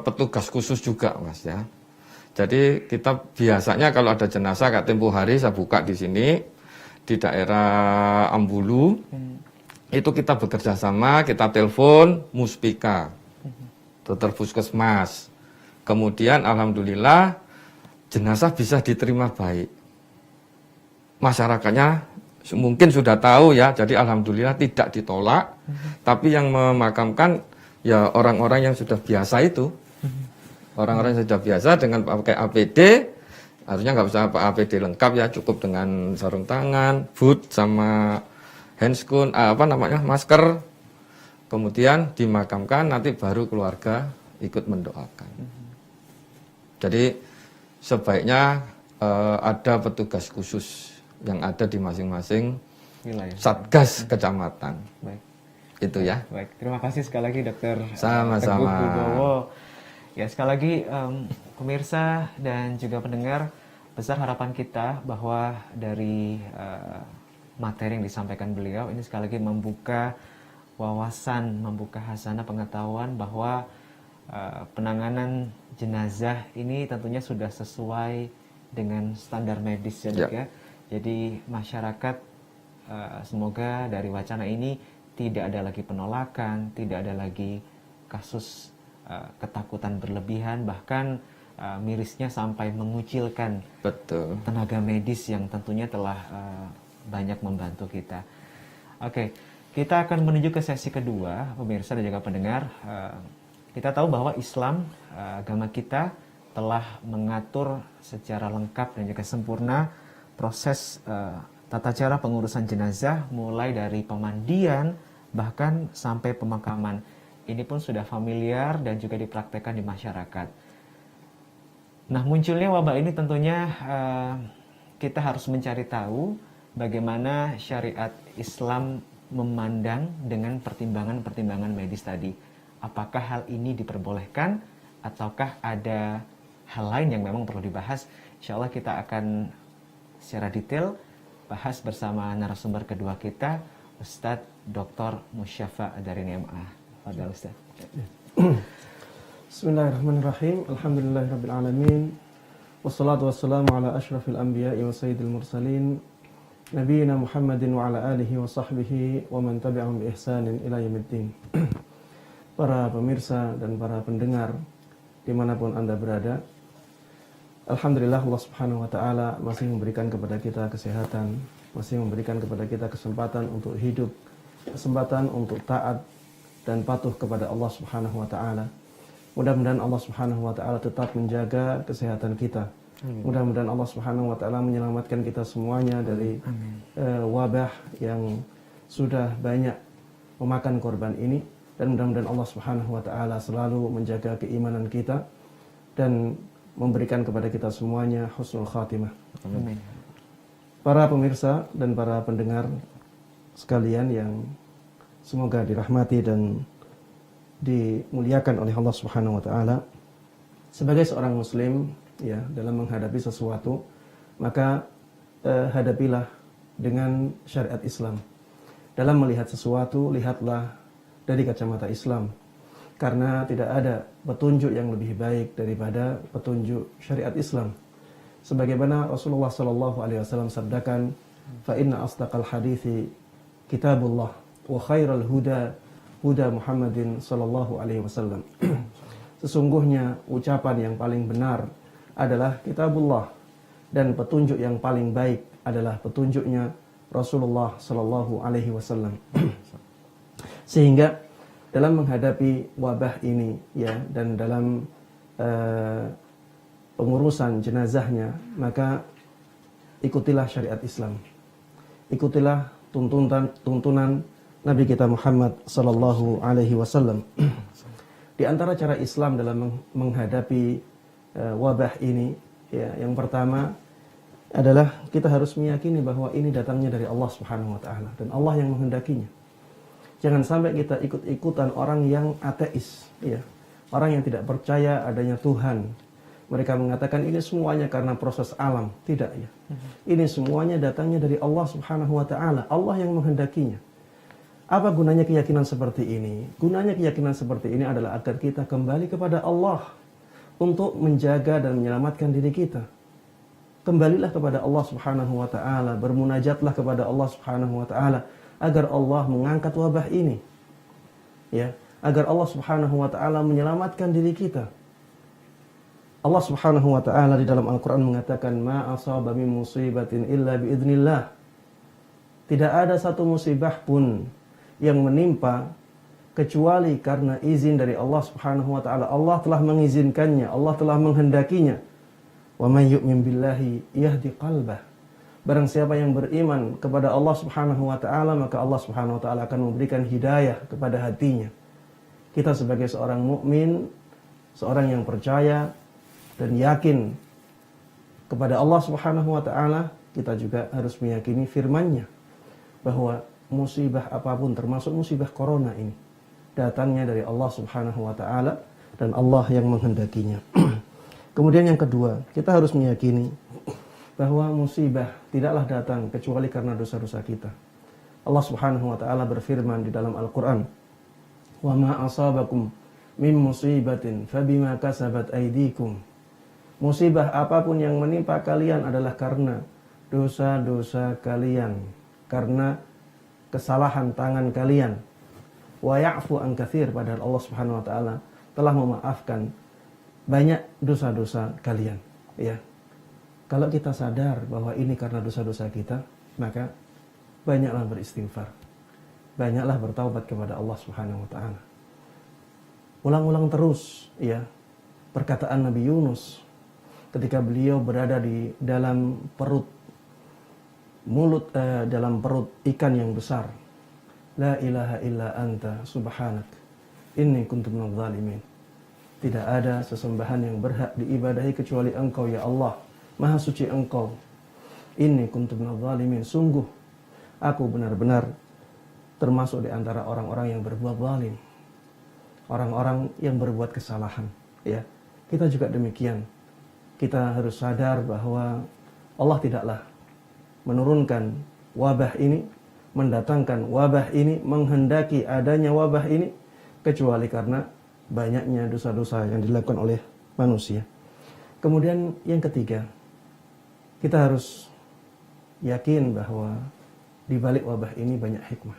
petugas khusus juga mas ya. Jadi kita biasanya kalau ada jenazah kayak tempo hari saya buka di sini di daerah Ambulu, itu kita bekerja sama, kita telepon Muspika, dokter puskesmas. Kemudian alhamdulillah jenazah bisa diterima baik. Masyarakatnya mungkin sudah tahu ya, jadi alhamdulillah tidak ditolak. Tapi yang memakamkan ya orang-orang yang sudah biasa itu. Orang-orang yang sudah biasa dengan pakai APD, harusnya nggak usah APD lengkap ya, cukup dengan sarung tangan, boot sama handscoon, masker. Kemudian dimakamkan, nanti baru keluarga ikut mendoakan. Jadi sebaiknya ada petugas khusus yang ada di masing-masing wilayah satgas kecamatan. Baik. Itu ya. Baik, terima kasih sekali lagi dokter Sama-sama. Teguh Wibowo Ya, sekali lagi pemirsa dan juga pendengar, besar harapan kita bahwa dari materi yang disampaikan beliau ini sekali lagi membuka wawasan, membuka hasanah pengetahuan bahwa penanganan jenazah ini tentunya sudah sesuai dengan standar medis ya, Dok, ya. Jadi masyarakat semoga dari wacana ini tidak ada lagi penolakan, tidak ada lagi kasus ketakutan berlebihan, bahkan mirisnya sampai mengucilkan Betul. tenaga medis yang tentunya telah banyak membantu kita. Oke, kita akan menuju ke sesi kedua, pemirsa dan juga pendengar. Kita tahu bahwa Islam, agama kita, telah mengatur secara lengkap dan juga sempurna proses tata cara pengurusan jenazah, mulai dari pemandian bahkan sampai pemakaman. Ini pun sudah familiar dan juga dipraktekkan di masyarakat. Nah, munculnya wabah ini tentunya kita harus mencari tahu bagaimana syariat Islam memandang dengan pertimbangan-pertimbangan medis tadi. Apakah hal ini diperbolehkan ataukah ada hal lain yang memang perlu dibahas? Insya Allah kita akan secara detail bahas bersama narasumber kedua kita, Ustadz Dr. Musyafa dari MA. Fadal Ustaz. Bismillahirrahmanirrahim. Alhamdulillahirabbil alamin. Wassalatu wassalamu ala asyrafil anbiya'i wa sayyidil mursalin nabiyina Muhammadin wa ala alihi wa sahbihi wa man tabi'ahum bi ihsanin ila yaumiddin. Para pemirsa dan para pendengar dimanapun Anda berada, alhamdulillah Allah Subhanahu wa taala masih memberikan kepada kita kesehatan, masih memberikan kepada kita kesempatan untuk hidup, kesempatan untuk taat dan patuh kepada Allah Subhanahu wa taala. Mudah-mudahan Allah Subhanahu wa taala tetap menjaga kesehatan kita. Mudah-mudahan Allah Subhanahu wa taala menyelamatkan kita semuanya dari wabah yang sudah banyak memakan korban ini, dan mudah-mudahan Allah Subhanahu wa taala selalu menjaga keimanan kita dan memberikan kepada kita semuanya husnul khatimah. Amin. Para pemirsa dan para pendengar sekalian yang semoga dirahmati dan dimuliakan oleh Allah Subhanahu wa taala. Sebagai seorang muslim, ya, dalam menghadapi sesuatu, maka hadapilah dengan syariat Islam. Dalam melihat sesuatu, lihatlah dari kacamata Islam. Karena tidak ada petunjuk yang lebih baik daripada petunjuk syariat Islam. Sebagaimana Rasulullah sallallahu alaihi wasallam sabdakan, "Fa inna asdaqal hadithi kitabullah wa khairal huda huda Muhammadin sallallahu alaihi wasallam." Sesungguhnya ucapan yang paling benar adalah kitabullah, dan petunjuk yang paling baik adalah petunjuknya Rasulullah sallallahu alaihi wasallam. Sehingga dalam menghadapi wabah ini, ya, dan dalam pengurusan jenazahnya, maka ikutilah syariat Islam. Ikutilah tuntunan Nabi kita Muhammad sallallahu alaihi wasallam. Di antara cara Islam dalam menghadapi wabah ini, ya, yang pertama adalah kita harus meyakini bahwa ini datangnya dari Allah Subhanahu wa taala dan Allah yang menghendakinya. Jangan sampai kita ikut-ikutan orang yang ateis, ya. Orang yang tidak percaya adanya Tuhan. Mereka mengatakan ini semuanya karena proses alam. Tidak, ya. Ini semuanya datangnya dari Allah Subhanahu wa taala. Allah yang menghendakinya. Apa gunanya keyakinan seperti ini? Gunanya keyakinan seperti ini adalah agar kita kembali kepada Allah untuk menjaga dan menyelamatkan diri kita. Kembalilah kepada Allah Subhanahu wa taala, bermunajatlah kepada Allah Subhanahu wa taala agar Allah mengangkat wabah ini. Ya, agar Allah Subhanahu wa taala menyelamatkan diri kita. Allah Subhanahu wa taala di dalam Al-Qur'an mengatakan, "Ma asaba min musibatin illa biidznillah." Tidak ada satu musibah pun yang menimpa kecuali karena izin dari Allah Subhanahu wa taala. Allah telah mengizinkannya, Allah telah menghendakinya. Wa may yu'min billahi yahdi qalbah. Barang siapa yang beriman kepada Allah Subhanahu wa taala, maka Allah Subhanahu wa taala akan memberikan hidayah kepada hatinya. Kita sebagai seorang mukmin, seorang yang percaya dan yakin kepada Allah Subhanahu wa taala, kita juga harus meyakini firman-Nya bahwa musibah apapun termasuk musibah corona ini datangnya dari Allah Subhanahu wa taala, dan Allah yang menghendakinya. Kemudian yang kedua, kita harus meyakini bahwa musibah tidaklah datang kecuali karena dosa-dosa kita. Allah Subhanahu wa taala berfirman di dalam Al-Qur'an, "Wa ma asabakum min musibatin fabima kasabat aydikum." Musibah apapun yang menimpa kalian adalah karena dosa-dosa kalian, karena kesalahan tangan kalian. Wa ya'fu an katsir, padahal Allah Subhanahu wa taala telah memaafkan banyak dosa-dosa kalian, ya. Kalau kita sadar bahwa ini karena dosa-dosa kita, maka banyaklah beristighfar. Banyaklah bertaubat kepada Allah Subhanahu wa taala. Ulang-ulang terus, ya, perkataan Nabi Yunus ketika beliau berada di dalam perut ikan yang besar. La ilaha illa anta subhanak inni kuntu minadh dhalimin. Tidak ada sesembahan yang berhak diibadahi kecuali Engkau, ya Allah. Maha suci Engkau. Inni kuntu minadh dhalimin. Sungguh aku benar-benar termasuk di antara orang-orang yang berbuat zalim. Orang-orang yang berbuat kesalahan, ya. Kita juga demikian. Kita harus sadar bahwa Allah tidaklah menurunkan wabah ini, mendatangkan wabah ini, menghendaki adanya wabah ini kecuali karena banyaknya dosa-dosa yang dilakukan oleh manusia. Kemudian yang ketiga, kita harus yakin bahwa di balik wabah ini banyak hikmah.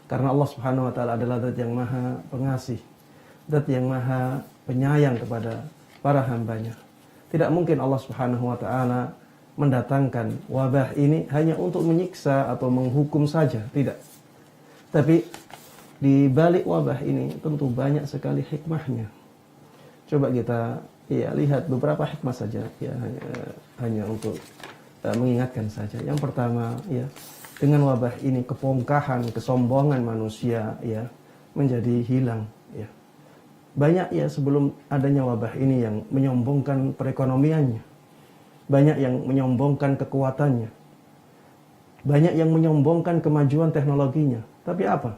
Karena Allah Subhanahu wa taala adalah Zat yang Maha Pengasih, Zat yang Maha Penyayang kepada para hambanya. Tidak mungkin Allah Subhanahu wa taala mendatangkan wabah ini hanya untuk menyiksa atau menghukum saja, tidak. Tapi di balik wabah ini tentu banyak sekali hikmahnya. Coba kita lihat beberapa hikmah saja, ya, hanya untuk mengingatkan saja. Yang pertama, ya, dengan wabah ini kepongkahan, kesombongan manusia, ya, menjadi hilang, ya. Banyak, ya, sebelum adanya wabah ini yang menyombongkan perekonomiannya. Banyak yang menyombongkan kekuatannya. Banyak yang menyombongkan kemajuan teknologinya. Tapi apa?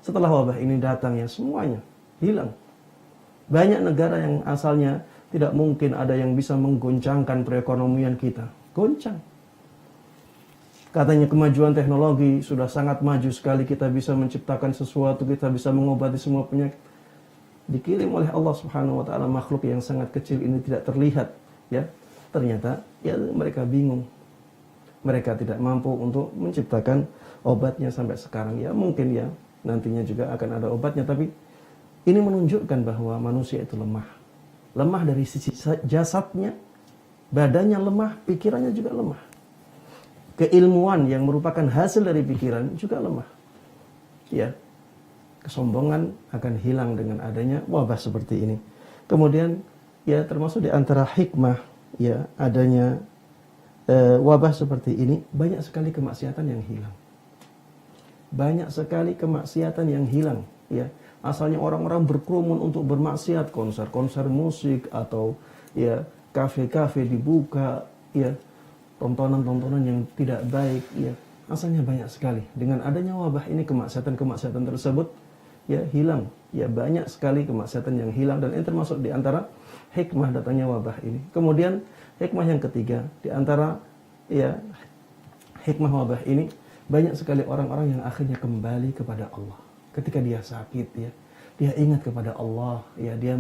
Setelah wabah ini datang, ya, semuanya hilang. Banyak negara yang asalnya tidak mungkin ada yang bisa menggoncangkan perekonomian kita. Goncang. Katanya kemajuan teknologi sudah sangat maju sekali, kita bisa menciptakan sesuatu, kita bisa mengobati semua penyakit. Dikirim oleh Allah Subhanahu wa taala makhluk yang sangat kecil ini tidak terlihat, ya. Ternyata, ya, mereka bingung. Mereka tidak mampu untuk menciptakan obatnya sampai sekarang. Ya, mungkin, ya, nantinya juga akan ada obatnya, tapi ini menunjukkan bahwa manusia itu lemah. Lemah dari sisi jasadnya, badannya lemah, pikirannya juga lemah. Keilmuan yang merupakan hasil dari pikiran juga lemah. Ya, kesombongan akan hilang dengan adanya wabah seperti ini. Kemudian, ya, termasuk di antara hikmah, ya, adanya wabah seperti ini, banyak sekali kemaksiatan yang hilang. Banyak sekali kemaksiatan yang hilang, ya. Asalnya orang-orang berkerumun untuk bermaksiat, konser-konser musik atau, ya, kafe-kafe dibuka, ya, tontonan-tontonan yang tidak baik, ya. Asalnya banyak sekali. Dengan adanya wabah ini kemaksiatan-kemaksiatan tersebut, ya, hilang. Ya, banyak sekali kemaksiatan yang hilang, dan ini termasuk di antara hikmah datangnya wabah ini. Kemudian hikmah yang ketiga, di antara, ya, hikmah wabah ini, banyak sekali orang-orang yang akhirnya kembali kepada Allah. Ketika dia sakit, ya, dia ingat kepada Allah, ya, dia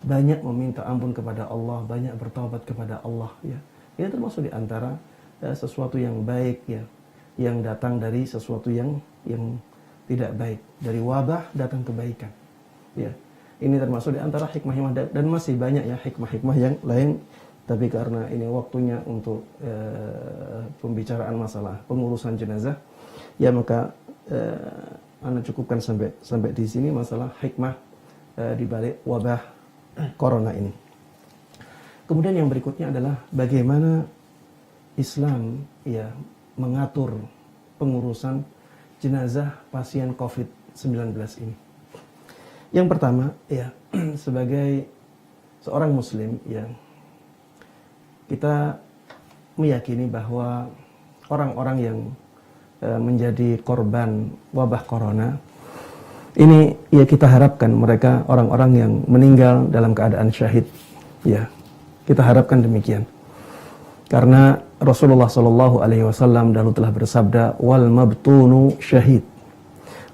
banyak meminta ampun kepada Allah, banyak bertaubat kepada Allah, ya. Ini termasuk di antara sesuatu yang baik, ya, yang datang dari sesuatu yang tidak baik. Dari wabah datang kebaikan, ya. Ini termasuk di antara hikmah-hikmah, dan masih banyak, ya, hikmah-hikmah yang lain. Tapi karena ini waktunya untuk pembicaraan masalah pengurusan jenazah, ya, maka Anda cukupkan sampai di sini masalah hikmah di balik wabah corona ini. Kemudian yang berikutnya adalah bagaimana Islam, ya, mengatur pengurusan jenazah pasien COVID-19 ini. Yang pertama, ya, sebagai seorang muslim, ya, kita meyakini bahwa orang-orang yang menjadi korban wabah corona Ini ya kita harapkan mereka orang-orang yang meninggal dalam keadaan syahid. Ya, kita harapkan demikian. Karena Rasulullah Shallallahu Alaihi Wasallam dahulu telah bersabda, wal mabtunu syahid.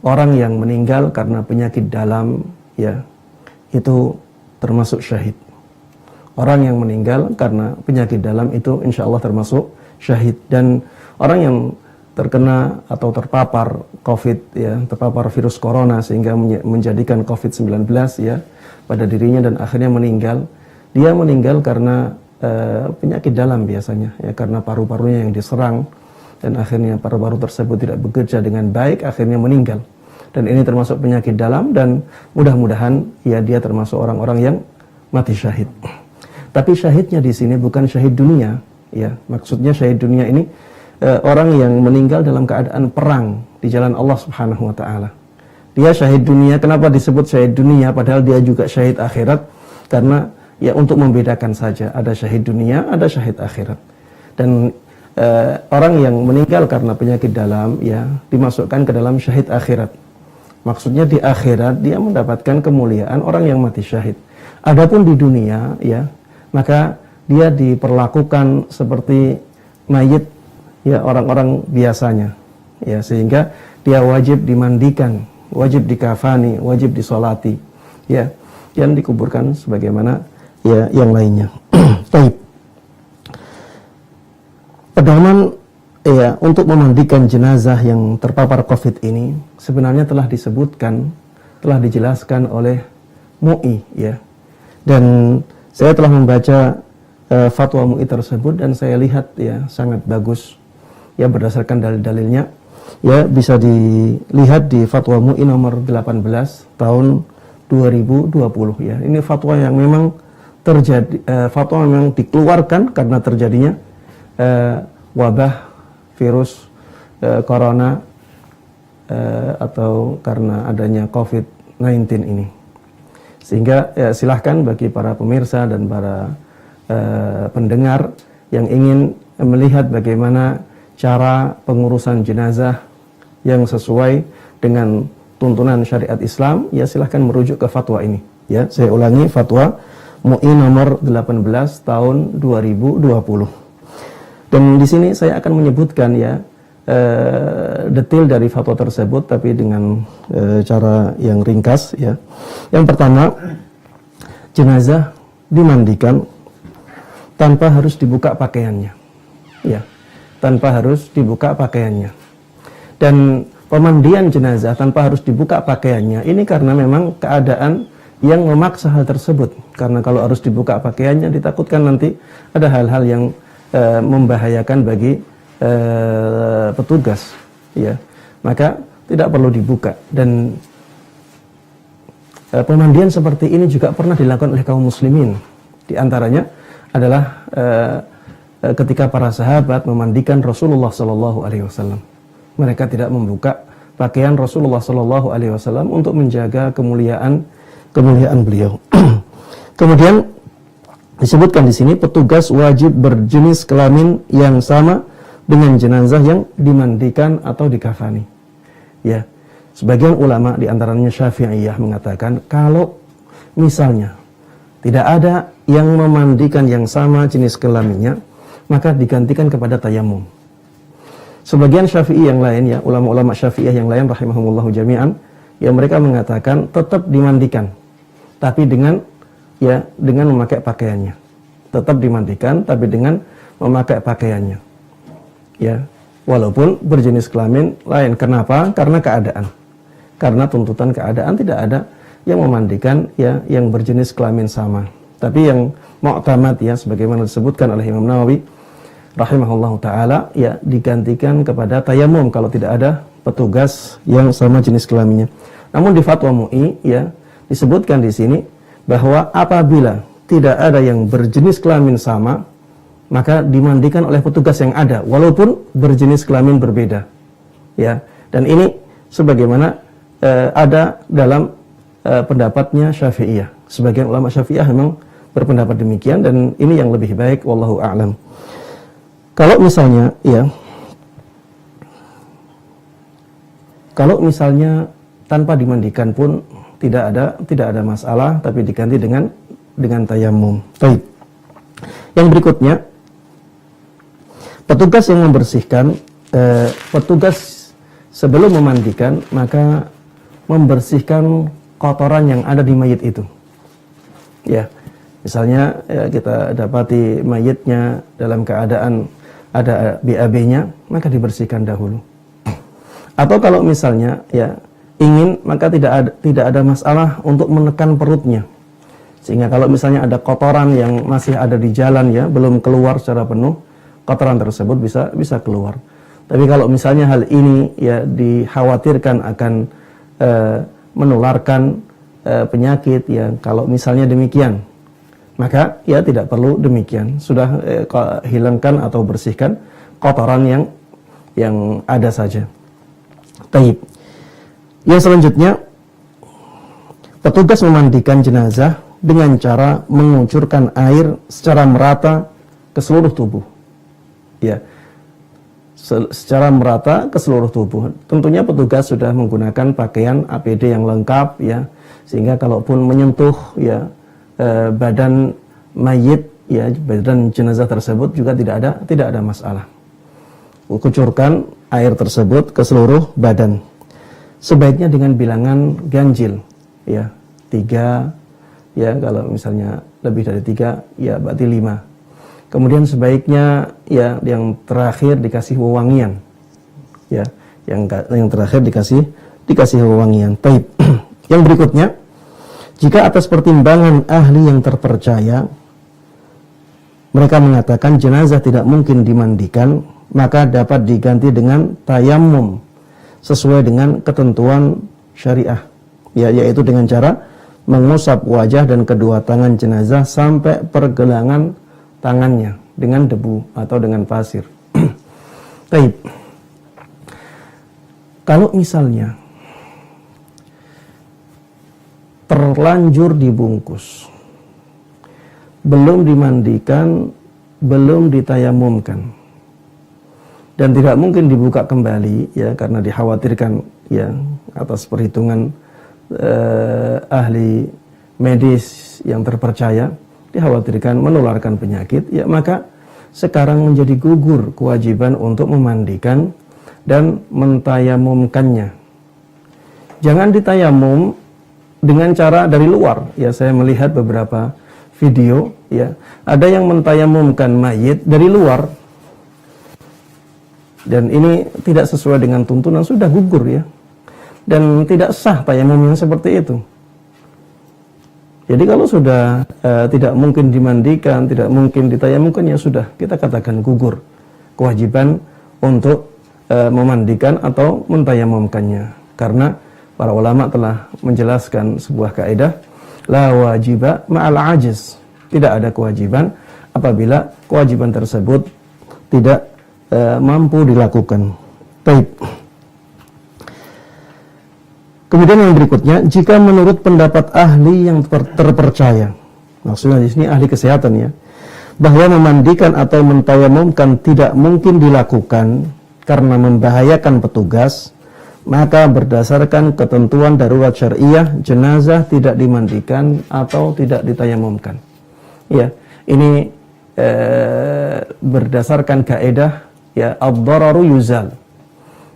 Orang yang meninggal karena penyakit dalam, ya, itu termasuk syahid. Orang yang meninggal karena penyakit dalam itu insya Allah termasuk syahid. Dan orang yang terkena atau terpapar COVID, ya, terpapar virus corona sehingga menjadikan COVID-19 ya pada dirinya dan akhirnya meninggal. Dia meninggal karena penyakit dalam biasanya, ya, karena paru-parunya yang diserang dan akhirnya paru-paru tersebut tidak bekerja dengan baik, akhirnya meninggal. Dan ini termasuk penyakit dalam dan mudah-mudahan ya dia termasuk orang-orang yang mati syahid. Tapi syahidnya di sini bukan syahid dunia, ya. Maksudnya syahid dunia ini orang yang meninggal dalam keadaan perang di jalan Allah Subhanahu wa taala. Dia syahid dunia. Kenapa disebut syahid dunia padahal dia juga syahid akhirat? Karena ya untuk membedakan saja, ada syahid dunia, ada syahid akhirat. Dan orang yang meninggal karena penyakit dalam ya dimasukkan ke dalam syahid akhirat. Maksudnya di akhirat dia mendapatkan kemuliaan orang yang mati syahid. Adapun di dunia ya, maka dia diperlakukan seperti mayit ya orang-orang biasanya. Ya, sehingga dia wajib dimandikan, wajib dikafani, wajib disolati, ya, dan dikuburkan sebagaimana ya yang lainnya. Baik. Pedoman ya untuk memandikan jenazah yang terpapar COVID ini sebenarnya telah disebutkan, telah dijelaskan oleh MUI ya. Dan saya telah membaca fatwa MUI tersebut dan saya lihat ya sangat bagus ya berdasarkan dalil-dalilnya. Ya bisa dilihat di fatwa MUI nomor 18 tahun 2020 ya. Ini fatwa yang memang terjadi, fatwa memang dikeluarkan karena terjadinya wabah virus corona atau karena adanya COVID-19 ini. Sehingga silahkan bagi para pemirsa dan para pendengar yang ingin melihat bagaimana cara pengurusan jenazah yang sesuai dengan tuntunan syariat Islam, ya silahkan merujuk ke fatwa ini. Ya, saya ulangi, fatwa MUI nomor 18 tahun 2020. Dan di sini saya akan menyebutkan ya detail dari fatwa tersebut, tapi dengan cara yang ringkas ya. Yang pertama, jenazah dimandikan tanpa harus dibuka pakaiannya, ya, tanpa harus dibuka pakaiannya. Dan pemandian jenazah tanpa harus dibuka pakaiannya ini karena memang keadaan yang memaksa hal tersebut. Karena kalau harus dibuka pakaiannya ditakutkan nanti ada hal-hal yang membahayakan bagi petugas, ya, maka tidak perlu dibuka. Dan pemandian seperti ini juga pernah dilakukan oleh kaum muslimin. Di antaranya adalah ketika para sahabat memandikan Rasulullah Sallallahu Alaihi Wasallam. Mereka tidak membuka pakaian Rasulullah Sallallahu Alaihi Wasallam untuk menjaga kemuliaan beliau. Kemudian disebutkan di sini petugas wajib berjenis kelamin yang sama dengan jenazah yang dimandikan atau dikafani. Ya, sebagian ulama di antaranya Syafi'iyah mengatakan kalau misalnya tidak ada yang memandikan yang sama jenis kelaminnya, maka digantikan kepada tayamum. Sebagian Syafi'i yang lain ya, ulama-ulama Syafi'iyah yang lain rahimahumullahu jami'an, ya mereka mengatakan tetap dimandikan, tapi dengan memakai pakaiannya. Tetap dimandikan tapi dengan memakai pakaiannya. Ya, walaupun berjenis kelamin lain. Kenapa? Karena keadaan. Karena tuntutan keadaan tidak ada yang memandikan ya yang berjenis kelamin sama. Tapi yang mu'tamad ya sebagaimana disebutkan oleh Imam Nawawi rahimahullahu taala ya digantikan kepada tayamum kalau tidak ada petugas yang sama jenis kelaminnya. Namun di fatwa MUI ya disebutkan di sini bahwa apabila tidak ada yang berjenis kelamin sama, maka dimandikan oleh petugas yang ada walaupun berjenis kelamin berbeda. Ya, dan ini sebagaimana ada dalam pendapatnya Syafi'iyah. Sebagian ulama Syafi'iyah memang berpendapat demikian dan ini yang lebih baik wallahu a'lam. Kalau misalnya tanpa dimandikan pun tidak ada masalah, tapi diganti dengan tayamum. Baik. Yang berikutnya, petugas yang membersihkan, petugas sebelum memandikan maka membersihkan kotoran yang ada di mayit itu. Ya, misalnya ya, kita dapati mayitnya dalam keadaan ada BAB-nya, maka dibersihkan dahulu. Atau kalau misalnya ya ingin, maka tidak ada masalah untuk menekan perutnya. Sehingga kalau misalnya ada kotoran yang masih ada di jalan ya, belum keluar secara penuh, kotoran tersebut bisa keluar. Tapi kalau misalnya hal ini ya dikhawatirkan akan menularkan penyakit ya, kalau misalnya demikian, maka ya tidak perlu demikian. Sudah hilangkan atau bersihkan kotoran yang ada saja. Taib. Yang selanjutnya, petugas memandikan jenazah dengan cara mengucurkan air secara merata ke seluruh tubuh. Ya, secara merata ke seluruh tubuh. Tentunya petugas sudah menggunakan pakaian APD yang lengkap ya, sehingga kalaupun menyentuh ya badan mayit ya, badan jenazah tersebut juga tidak ada masalah. Kucurkan air tersebut ke seluruh badan. Sebaiknya dengan bilangan ganjil ya, 3 ya, kalau misalnya lebih dari 3 ya berarti 5. Kemudian sebaiknya ya yang terakhir dikasih wewangian ya, yang terakhir dikasih wewangian. Baik. Yang berikutnya, jika atas pertimbangan ahli yang terpercaya mereka mengatakan jenazah tidak mungkin dimandikan, maka dapat diganti dengan tayamum sesuai dengan ketentuan syariah ya, yaitu dengan cara mengusap wajah dan kedua tangan jenazah sampai pergelangan tangannya dengan debu atau dengan pasir. Baik. Kalau misalnya terlanjur dibungkus, belum dimandikan, belum ditayamumkan, dan tidak mungkin dibuka kembali ya, karena dikhawatirkan ya atas perhitungan ahli medis yang terpercaya, dikhawatirkan menularkan penyakit ya, maka sekarang menjadi gugur kewajiban untuk memandikan dan mentayamumkannya. Jangan ditayamum dengan cara dari luar ya. Saya melihat beberapa video ya, ada yang mentayamumkan mayit dari luar, dan ini tidak sesuai dengan tuntunan, sudah gugur ya, dan tidak sah tayamum yang seperti itu. Jadi kalau sudah tidak mungkin dimandikan, tidak mungkin ditayamumkan, ya sudah, kita katakan gugur kewajiban untuk memandikan atau mentayamumkannya. Karena para ulama telah menjelaskan sebuah kaidah, la wajiba ma'al ajiz. Tidak ada kewajiban apabila kewajiban tersebut tidak mampu dilakukan. Baik. Kemudian yang berikutnya, jika menurut pendapat ahli yang terpercaya, maksudnya di sini ahli kesehatan ya, bahwa memandikan atau mentayamumkan tidak mungkin dilakukan karena membahayakan petugas, maka berdasarkan ketentuan darurat syariah, jenazah tidak dimandikan atau tidak ditayamumkan. Ya, ini berdasarkan kaidah ya, ad-dararu yuzal,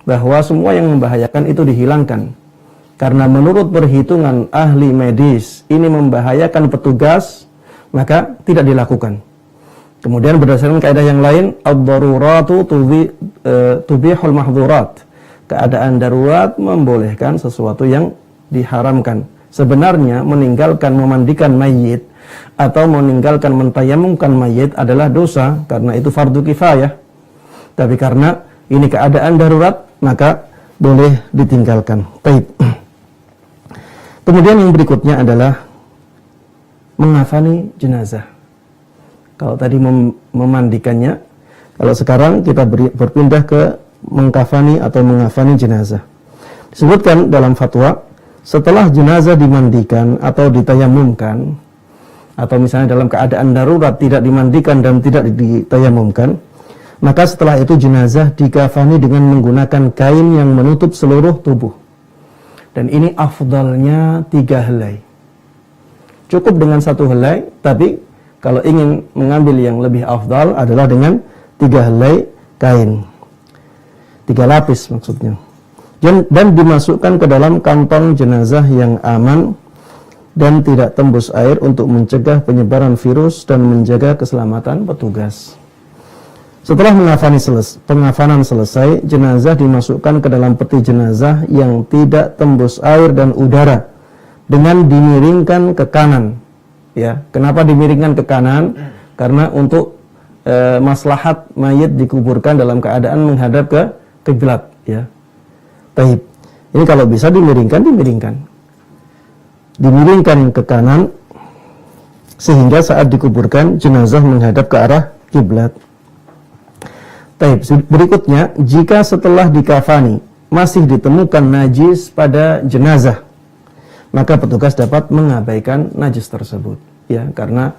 bahwa semua yang membahayakan itu dihilangkan. Karena menurut perhitungan ahli medis ini membahayakan petugas, maka tidak dilakukan. Kemudian berdasarkan kaidah yang lain, ad-daruratu tubihul mahdzurat. Keadaan darurat membolehkan sesuatu yang diharamkan. Sebenarnya meninggalkan memandikan mayit atau meninggalkan mentayamumkan mayit adalah dosa, karena itu fardu kifayah. Tapi karena ini keadaan darurat, maka boleh ditinggalkan. Baik. Kemudian yang berikutnya adalah mengafani jenazah. Kalau tadi memandikannya, kalau sekarang kita berpindah ke mengkafani atau mengafani jenazah. Disebutkan dalam fatwa, setelah jenazah dimandikan atau ditayamumkan, atau misalnya dalam keadaan darurat tidak dimandikan dan tidak ditayamumkan, maka setelah itu jenazah dikafani dengan menggunakan kain yang menutup seluruh tubuh. Dan ini afdalnya 3 helai. Cukup dengan 1 helai, tapi kalau ingin mengambil yang lebih afdal adalah dengan 3 helai kain. 3 lapis maksudnya. Dan dimasukkan ke dalam kantong jenazah yang aman dan tidak tembus air untuk mencegah penyebaran virus dan menjaga keselamatan petugas. Setelah pengafanan selesai, jenazah dimasukkan ke dalam peti jenazah yang tidak tembus air dan udara dengan dimiringkan ke kanan. Ya, kenapa dimiringkan ke kanan? Karena untuk maslahat mayit dikuburkan dalam keadaan menghadap ke kiblat. Ya, taib. Ini kalau bisa dimiringkan. Dimiringkan ke kanan sehingga saat dikuburkan jenazah menghadap ke arah kiblat. Taib. Berikutnya, jika setelah dikafani masih ditemukan najis pada jenazah, maka petugas dapat mengabaikan najis tersebut. Ya, karena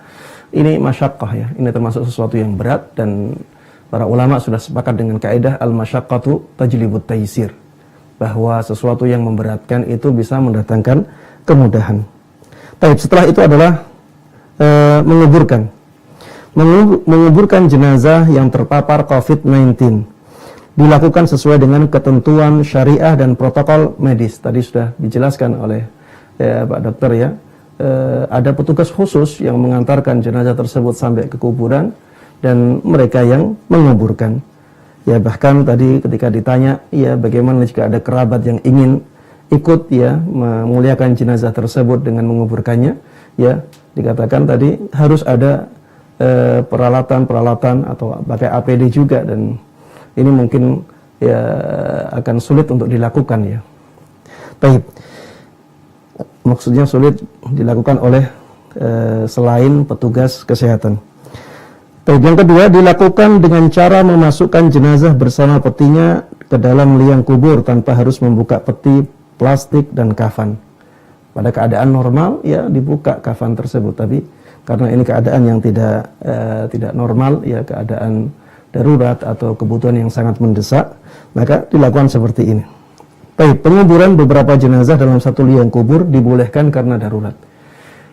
ini masyaqqah ya, ini termasuk sesuatu yang berat dan para ulama sudah sepakat dengan kaidah al-masyaqqatu tajlibut taysir, bahwa sesuatu yang memberatkan itu bisa mendatangkan kemudahan. Taib. Setelah itu adalah menguburkan jenazah yang terpapar COVID-19 dilakukan sesuai dengan ketentuan syariah dan protokol medis. Tadi sudah dijelaskan oleh Pak Dokter ya. Ada petugas khusus yang mengantarkan jenazah tersebut sampai ke kuburan dan mereka yang menguburkan. Ya, bahkan tadi ketika ditanya, ya bagaimana jika ada kerabat yang ingin ikut ya memuliakan jenazah tersebut dengan menguburkannya, ya dikatakan tadi harus ada peralatan atau pakai APD juga, dan ini mungkin ya akan sulit untuk dilakukan ya. Baik. Maksudnya sulit dilakukan oleh selain petugas kesehatan. Baik, yang kedua dilakukan dengan cara memasukkan jenazah bersama petinya ke dalam liang kubur tanpa harus membuka peti, plastik dan kafan. Pada keadaan normal ya dibuka kafan tersebut, tapi karena ini keadaan yang tidak normal, ya keadaan darurat atau kebutuhan yang sangat mendesak, maka dilakukan seperti ini. Baik, penguburan beberapa jenazah dalam satu liang kubur dibolehkan karena darurat.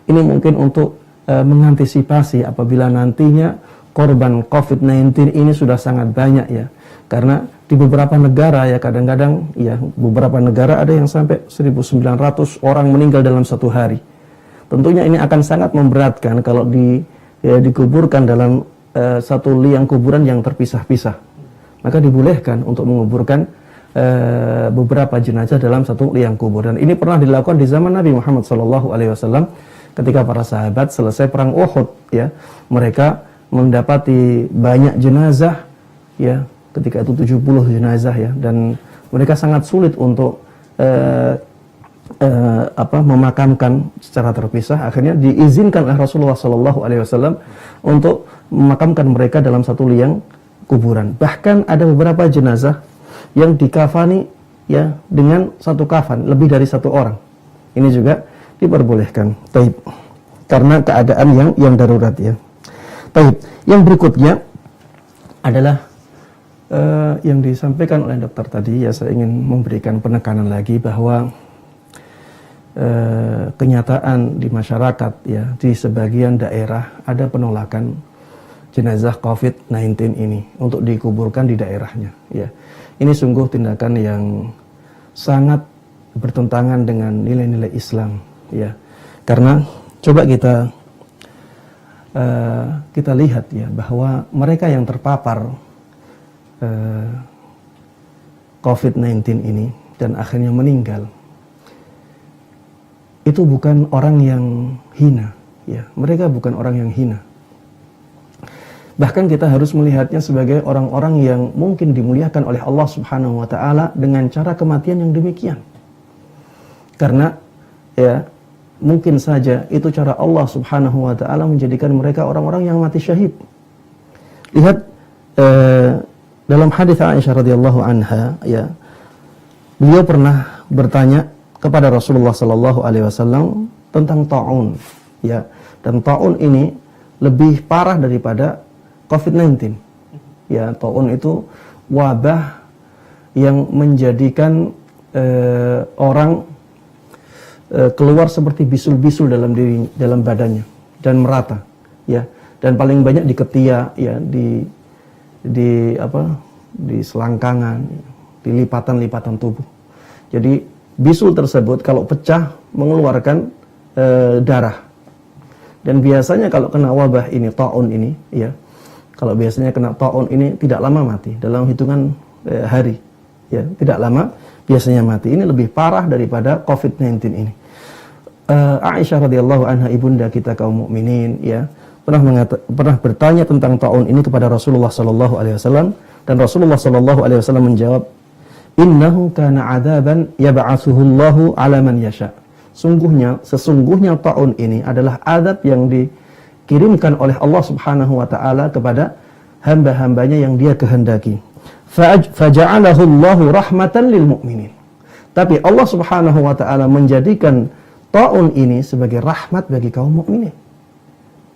Ini mungkin untuk mengantisipasi apabila nantinya korban COVID-19 ini sudah sangat banyak ya. Karena di beberapa negara ya kadang-kadang ya beberapa negara ada yang sampai 1.900 orang meninggal dalam satu hari. Tentunya ini akan sangat memberatkan kalau dikuburkan dalam satu liang kuburan yang terpisah-pisah. Maka dibolehkan untuk menguburkan beberapa jenazah dalam satu liang kubur. Dan ini pernah dilakukan di zaman Nabi Muhammad SAW ketika para sahabat selesai perang Uhud. Ya, mereka mendapati banyak jenazah. Ya, ketika itu 70 jenazah ya, dan mereka sangat sulit untuk memakamkan secara terpisah. Akhirnya diizinkan oleh Rasulullah SAW untuk memakamkan mereka dalam satu liang kuburan. Bahkan ada beberapa jenazah yang dikafani ya dengan satu kafan lebih dari satu orang. Ini juga diperbolehkan. Taib. Karena keadaan yang darurat ya. Taib. Yang berikutnya adalah yang disampaikan oleh dokter tadi ya, saya ingin memberikan penekanan lagi bahwa kenyataan di masyarakat ya, di sebagian daerah ada penolakan jenazah COVID-19 ini untuk dikuburkan di daerahnya ya. Ini sungguh tindakan yang sangat bertentangan dengan nilai-nilai Islam ya. Karena coba kita lihat ya bahwa mereka yang terpapar COVID-19 ini dan akhirnya meninggal itu bukan orang yang hina ya, mereka bukan orang yang hina. Bahkan kita harus melihatnya sebagai orang-orang yang mungkin dimuliakan oleh Allah Subhanahu wa taala dengan cara kematian yang demikian. Karena ya mungkin saja itu cara Allah Subhanahu wa taala menjadikan mereka orang-orang yang mati syahid. Lihat dalam hadis Aisyah radhiyallahu anha ya, beliau pernah bertanya kepada Rasulullah sallallahu alaihi wasallam tentang taun ya, dan taun ini lebih parah daripada COVID-19 ya. Taun itu wabah yang menjadikan orang keluar seperti bisul-bisul dalam badannya dan merata, ya. Dan paling banyak di ketiak, ya, di selangkangan, di lipatan-lipatan tubuh. Jadi bisul tersebut kalau pecah mengeluarkan darah. Dan biasanya kalau kena wabah ini, taun ini, ya, kalau biasanya kena taun ini tidak lama mati, dalam hitungan hari, ya, tidak lama biasanya mati. Ini lebih parah daripada COVID-19 ini. Aisyah radhiyallahu anha, ibunda kita kaum mukminin, ya, pernah bertanya tentang taun ini kepada Rasulullah sallallahu alaihi wasallam, dan Rasulullah sallallahu alaihi wasallam menjawab, "Innahu kana 'adzaban yab'atsuhu Allahu 'ala man yasha." Sesungguhnya taun ini adalah azab yang dikirimkan oleh Allah Subhanahu wa taala kepada hamba-hambanya yang Dia kehendaki. Faja'alahu Allahu rahmatan lil mu'minin. Tapi Allah Subhanahu wa taala menjadikan taun ini sebagai rahmat bagi kaum mukminin.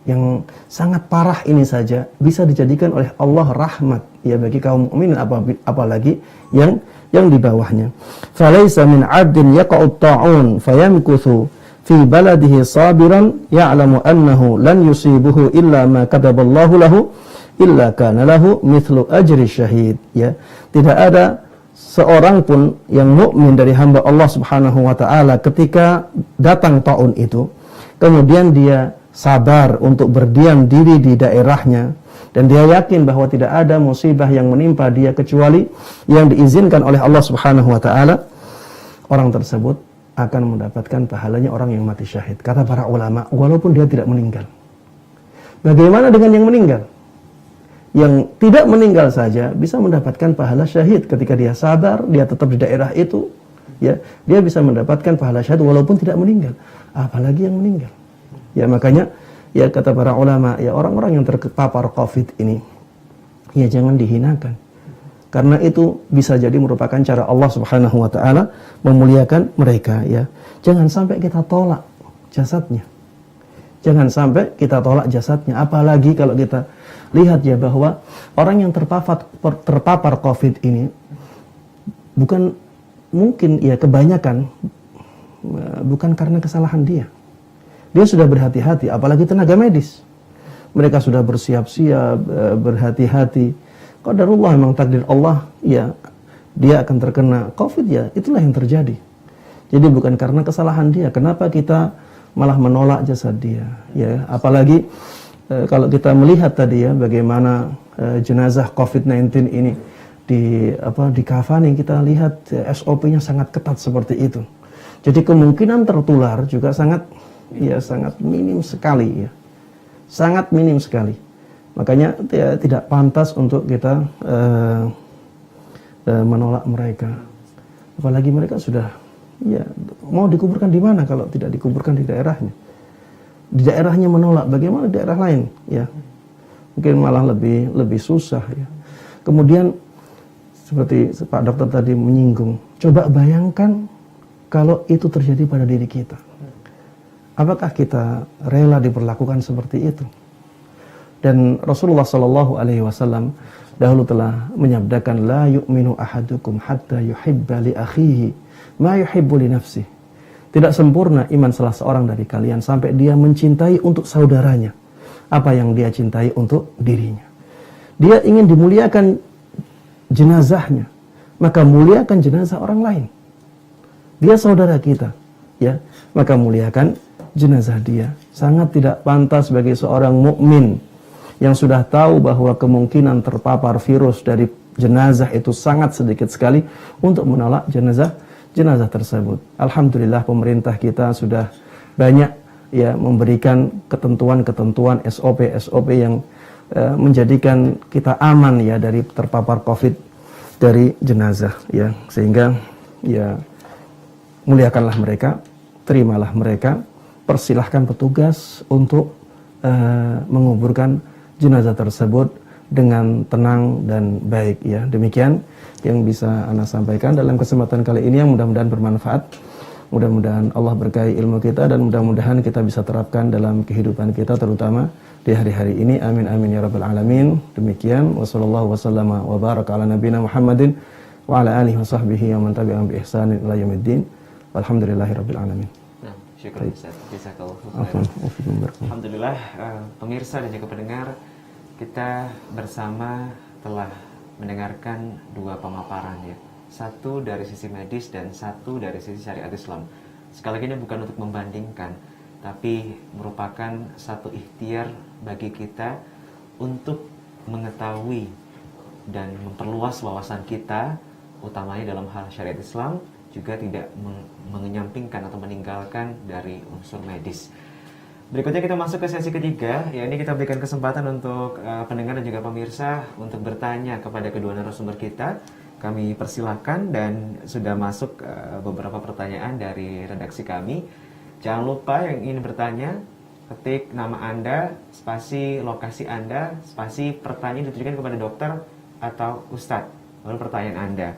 Yang sangat parah ini saja bisa dijadikan oleh Allah rahmat, ya, bagi kaum mukminin, apalagi yang di bawahnya. Falaisa min 'abdin yaqa'u ta'un fayamkuthu fi baladihi sabiran ya'lamu annahu lan yusibuhu illa ma kataballahu lahu illa kana lahu mithlu ajri syahid, ya. Tidak ada seorang pun yang mukmin dari hamba Allah Subhanahu wa taala ketika datang taun itu, kemudian dia sabar untuk berdiam diri di daerahnya, dan dia yakin bahwa tidak ada musibah yang menimpa dia kecuali yang diizinkan oleh Allah Subhanahu wa taala, orang tersebut akan mendapatkan pahalanya orang yang mati syahid. Kata para ulama, walaupun dia tidak meninggal. Bagaimana dengan yang meninggal? Yang tidak meninggal saja bisa mendapatkan pahala syahid ketika dia sabar, dia tetap di daerah itu, ya, dia bisa mendapatkan pahala syahid walaupun tidak meninggal. Apalagi yang meninggal. Ya, makanya, ya, kata para ulama, ya, orang-orang yang terpapar COVID ini, ya, jangan dihinakan. Karena itu bisa jadi merupakan cara Allah Subhanahu wa taala memuliakan mereka, ya. Jangan sampai kita tolak jasadnya. Jangan sampai kita tolak jasadnya, apalagi kalau kita lihat, ya, bahwa orang yang terpapar COVID ini bukan mungkin, ya, kebanyakan bukan karena kesalahan dia. Dia sudah berhati-hati, apalagi tenaga medis. Mereka sudah bersiap-siap, berhati-hati. Qadarullah, memang takdir Allah, ya, dia akan terkena COVID, ya, itulah yang terjadi. Jadi bukan karena kesalahan dia. Kenapa kita malah menolak jasad dia, ya? Apalagi kalau kita melihat tadi, ya, bagaimana jenazah COVID-19 ini di kafani, kita lihat SOP-nya sangat ketat seperti itu. Jadi kemungkinan tertular juga sangat minim sekali, ya. Sangat minim sekali. Makanya tidak pantas untuk kita menolak mereka. Apalagi mereka sudah, ya, mau dikuburkan di mana kalau tidak dikuburkan di daerahnya. Di daerahnya menolak, bagaimana di daerah lain, ya? Mungkin malah lebih susah, ya. Kemudian seperti Pak Dokter tadi menyinggung, coba bayangkan kalau itu terjadi pada diri kita. Apakah kita rela diperlakukan seperti itu? Dan Rasulullah Shallallahu Alaihi Wasallam dahulu telah menyabdakan, la yu'minu ahadukum hatta yuhibba li akhihi ma yuhibbu li nafsihi. Tidak sempurna iman salah seorang dari kalian sampai dia mencintai untuk saudaranya apa yang dia cintai untuk dirinya. Dia ingin dimuliakan jenazahnya, maka muliakan jenazah orang lain. Dia saudara kita, ya, maka muliakan jenazah dia. Sangat tidak pantas bagi seorang mukmin yang sudah tahu bahwa kemungkinan terpapar virus dari jenazah itu sangat sedikit sekali untuk menolak jenazah tersebut. Alhamdulillah pemerintah kita sudah banyak, ya, memberikan ketentuan-ketentuan SOP yang menjadikan kita aman, ya, dari terpapar COVID dari jenazah, ya. Sehingga, ya, muliakanlah mereka, terimalah mereka, persilahkan petugas untuk menguburkan jenazah tersebut dengan tenang dan baik, ya. Demikian yang bisa Ana sampaikan dalam kesempatan kali ini, yang mudah-mudahan bermanfaat. Mudah-mudahan Allah berkahi ilmu kita, dan mudah-mudahan kita bisa terapkan dalam kehidupan kita, terutama di hari-hari ini. Amin amin ya rabbal alamin. Demikian, wassallallahu wasallama wa baraka ala nabiyina Muhammadin wa ala alihi wa sahbihi wa man tabi'ahum bi ihsanin ila yaumiddin. Walhamdulillahirabbil alamin. Syukur Ustaz. Jazakallahu Afwan, khairan. afikum barakallahu. Alhamdulillah, pemirsa dan juga pendengar, kita bersama telah mendengarkan dua pemaparan ya. Satu dari sisi medis dan satu dari sisi syariat Islam. Sekali lagi ini bukan untuk membandingkan, tapi merupakan satu ikhtiar bagi kita untuk mengetahui dan memperluas wawasan kita, utamanya dalam hal syariat Islam, juga tidak mengenyampingkan atau meninggalkan dari unsur medis. Berikutnya kita masuk ke sesi ketiga, ya ini kita berikan kesempatan untuk pendengar dan juga pemirsa untuk bertanya kepada kedua narasumber kita. Kami persilahkan dan sudah masuk beberapa pertanyaan dari redaksi kami. Jangan lupa yang ingin bertanya, ketik nama Anda, spasi lokasi Anda, spasi pertanyaan ditujukan kepada dokter atau ustadz, lalu pertanyaan Anda.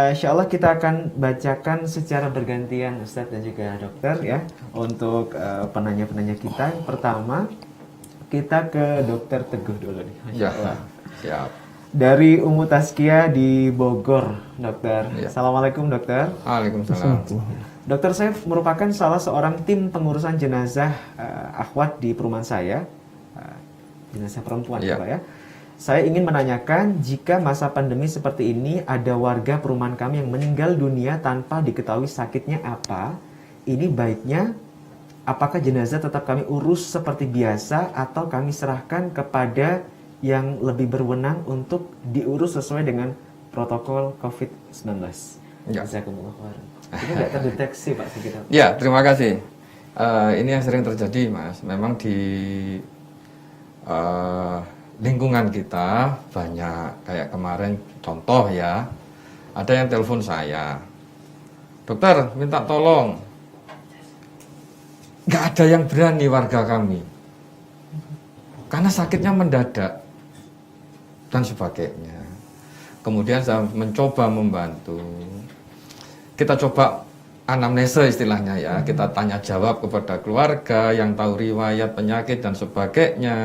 Insya Allah kita akan bacakan secara bergantian Ustadz dan juga dokter ya untuk penanya-penanya kita. Yang pertama kita ke Dokter Teguh dulu nih. Masya Allah. Siap. Dari Ummu Taskia di Bogor, dokter. Ya. Assalamualaikum dokter. Waalaikumsalam. Dokter, saya merupakan salah seorang tim pengurusan jenazah akhwat di perumahan saya, jenazah perempuan Ya. Pak ya. Saya ingin menanyakan, jika masa pandemi seperti ini ada warga perumahan kami yang meninggal dunia tanpa diketahui sakitnya apa, ini baiknya apakah jenazah tetap kami urus seperti biasa atau kami serahkan kepada yang lebih berwenang untuk diurus sesuai dengan protokol COVID-19? Ya. Jazakumullah khairan. Ini tidak terdeteksi Pak sekitar. Ya, terima kasih. Ini yang sering terjadi, Mas. Memang di lingkungan kita banyak, kayak kemarin contoh ya, ada yang telepon saya, dokter minta tolong, nggak ada yang berani warga kami karena sakitnya mendadak dan sebagainya. Kemudian saya mencoba membantu, kita coba anamnesa istilahnya ya, kita tanya jawab kepada keluarga yang tahu riwayat penyakit dan sebagainya.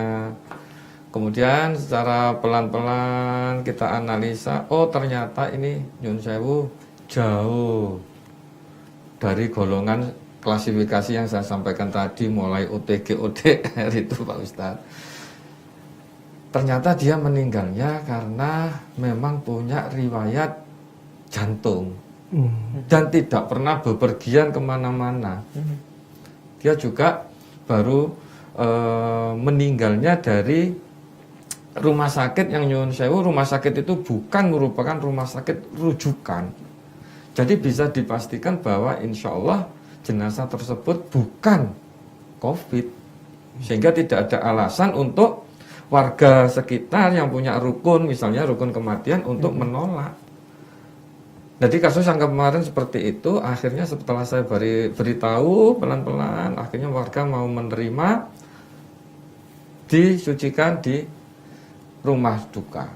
Kemudian secara pelan-pelan kita analisa, oh ternyata ini nyun sewu jauh dari golongan klasifikasi yang saya sampaikan tadi, mulai OTG, ODR itu Pak Ustadz. Ternyata dia meninggalnya karena memang punya riwayat jantung dan tidak pernah bepergian kemana-mana. Dia juga baru meninggalnya dari rumah sakit yang nyuwun sewu, rumah sakit itu bukan merupakan rumah sakit rujukan. Jadi bisa dipastikan bahwa insya Allah jenazah tersebut bukan COVID. Sehingga tidak ada alasan untuk warga sekitar yang punya rukun, misalnya rukun kematian, untuk menolak. Jadi kasus yang kemarin seperti itu, akhirnya setelah saya beritahu pelan-pelan, akhirnya warga mau menerima, disucikan di rumah duka.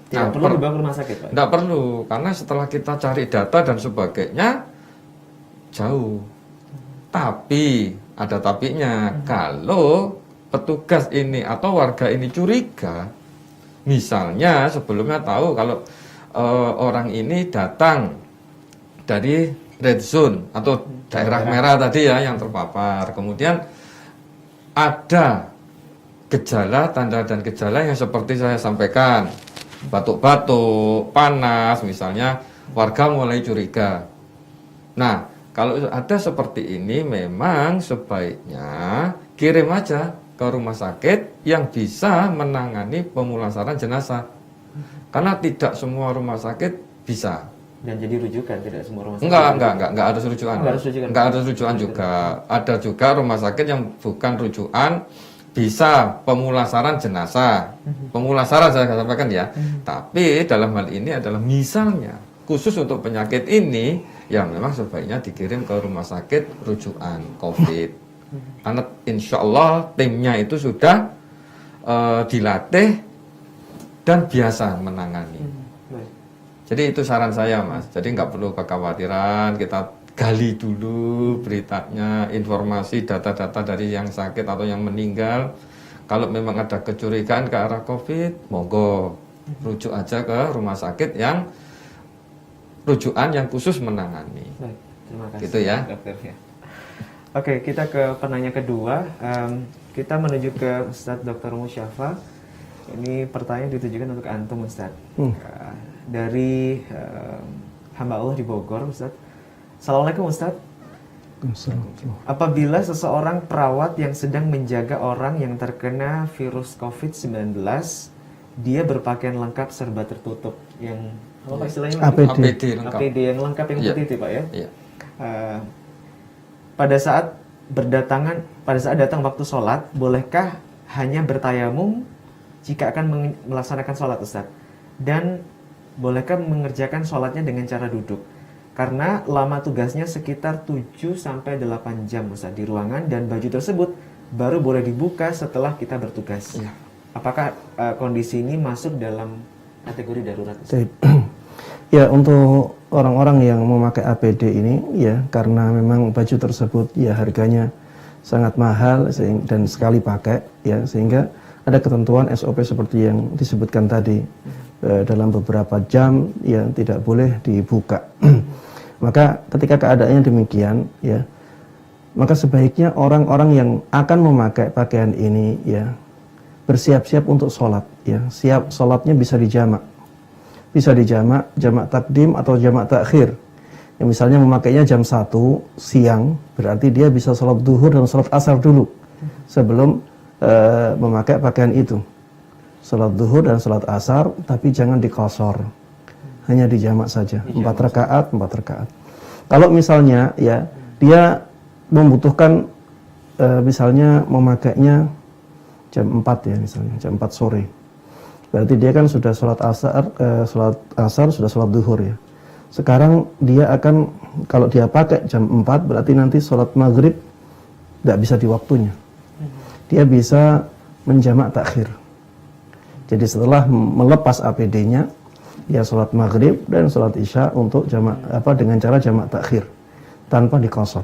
Tidak perlu dibawa ke rumah sakit Pak? Tidak perlu, karena setelah kita cari data dan sebagainya, jauh. Tapi, ada tapinya, kalau petugas ini atau warga ini curiga, misalnya sebelumnya tahu kalau orang ini datang dari red zone atau daerah merah tadi ya yang terpapar, kemudian ada gejala, tanda dan gejala yang seperti saya sampaikan, batuk-batuk, panas misalnya, warga mulai curiga. Nah, kalau ada seperti ini memang sebaiknya kirim aja ke rumah sakit yang bisa menangani pemulasaran jenazah. Karena tidak semua rumah sakit bisa. Dan jadi rujukan, tidak semua rumah sakit. Enggak harus rujukan. Enggak harus rujukan juga. Ada juga rumah sakit yang bukan rujukan, bisa pemulasaran jenazah. Pemulasaran saya sampaikan ya. Tapi dalam hal ini adalah misalnya khusus untuk penyakit ini, ya memang sebaiknya dikirim ke rumah sakit rujukan COVID. Karena insya Allah timnya itu sudah dilatih dan biasa menangani. Jadi itu saran saya Mas. Jadi nggak perlu kekhawatiran, kita gali dulu beritanya, informasi, data-data dari yang sakit atau yang meninggal. Kalau memang ada kecurigaan ke arah COVID, monggo rujuk aja ke rumah sakit yang rujukan yang khusus menangani. Baik, terima kasih gitu ya. dokter ya. Oke, kita ke penanya kedua. Kita menuju ke Ustadz Dr. Musyafa. Ini pertanyaan ditujukan untuk antum, Ustadz. Dari hamba Allah di Bogor, Ustadz. Assalamualaikum, Ustadz. Apabila seseorang perawat yang sedang menjaga orang yang terkena virus COVID-19, dia berpakaian lengkap serba tertutup, yang apa istilahnya? APD. lengkap. APD yang lengkap yang Iya. putih itu, Pak ya. Iya. Pada saat datang waktu sholat, bolehkah hanya bertayamum jika akan melaksanakan sholat, Ustaz? Dan bolehkah mengerjakan sholatnya dengan cara duduk? Karena lama tugasnya sekitar 7-8 jam, Ustaz, di ruangan, dan baju tersebut baru boleh dibuka setelah kita bertugas. Iya. Apakah kondisi ini masuk dalam kategori darurat, Ustaz? Baik. Ya, untuk orang-orang yang memakai APD ini, ya, karena memang baju tersebut ya harganya sangat mahal dan sekali pakai, ya, sehingga ada ketentuan SOP seperti yang disebutkan tadi, dalam beberapa jam ya tidak boleh dibuka. Maka ketika keadaannya demikian, ya, maka sebaiknya orang-orang yang akan memakai pakaian ini ya bersiap-siap untuk sholat, ya, siap sholatnya bisa dijamak. Bisa dijamak, jamak takdim atau jamak takhir. Yang misalnya memakainya jam 1 siang, berarti dia bisa sholat duhur dan sholat asar dulu sebelum memakai pakaian itu. Sholat duhur dan sholat asar, tapi jangan dikosor, hanya dijamak saja, 4 rakaat, 4 rakaat. Kalau misalnya ya dia membutuhkan misalnya memakainya jam 4 ya, misalnya jam 4 sore. Berarti dia kan sudah sholat asar, sudah sholat duhur ya. Sekarang dia akan, kalau dia pakai jam 4, berarti nanti sholat maghrib tidak bisa di waktunya. Dia bisa menjamak takhir. Jadi setelah melepas APD-nya, dia sholat maghrib dan sholat isya untuk jamak dengan cara jamak takhir tanpa dikosor.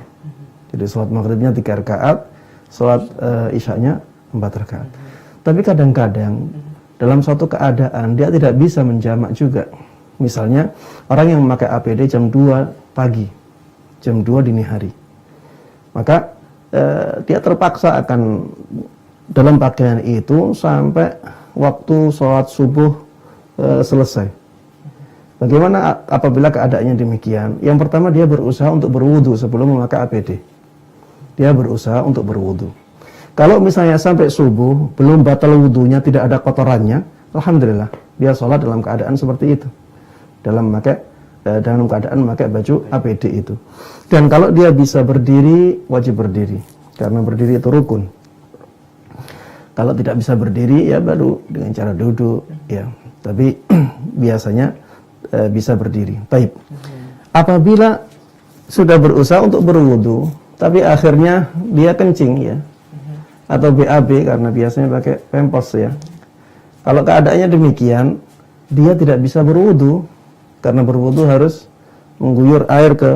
Jadi sholat maghribnya 3 rakaat, sholat isyanya 4 rakaat. Tapi kadang-kadang dalam suatu keadaan dia tidak bisa menjamak juga. Misalnya orang yang memakai APD jam 2 pagi, jam 2 dini hari. Maka dia terpaksa akan dalam pakaian itu sampai waktu sholat subuh selesai. Bagaimana apabila keadaannya demikian? Yang pertama, dia berusaha untuk berwudu sebelum memakai APD. Dia berusaha untuk berwudu. Kalau misalnya sampai subuh belum batal wudunya, tidak ada kotorannya, alhamdulillah dia sholat dalam keadaan seperti itu, dalam keadaan memakai baju APD itu. Dan kalau dia bisa berdiri, wajib berdiri, karena berdiri itu rukun. Kalau tidak bisa berdiri, ya baru dengan cara duduk, ya. Tapi biasanya bisa berdiri. Baik. Apabila sudah berusaha untuk berwudu, tapi akhirnya dia kencing, ya, atau BAB karena biasanya pakai pempos ya. Kalau keadaannya demikian, dia tidak bisa berwudu karena berwudu harus mengguyur air ke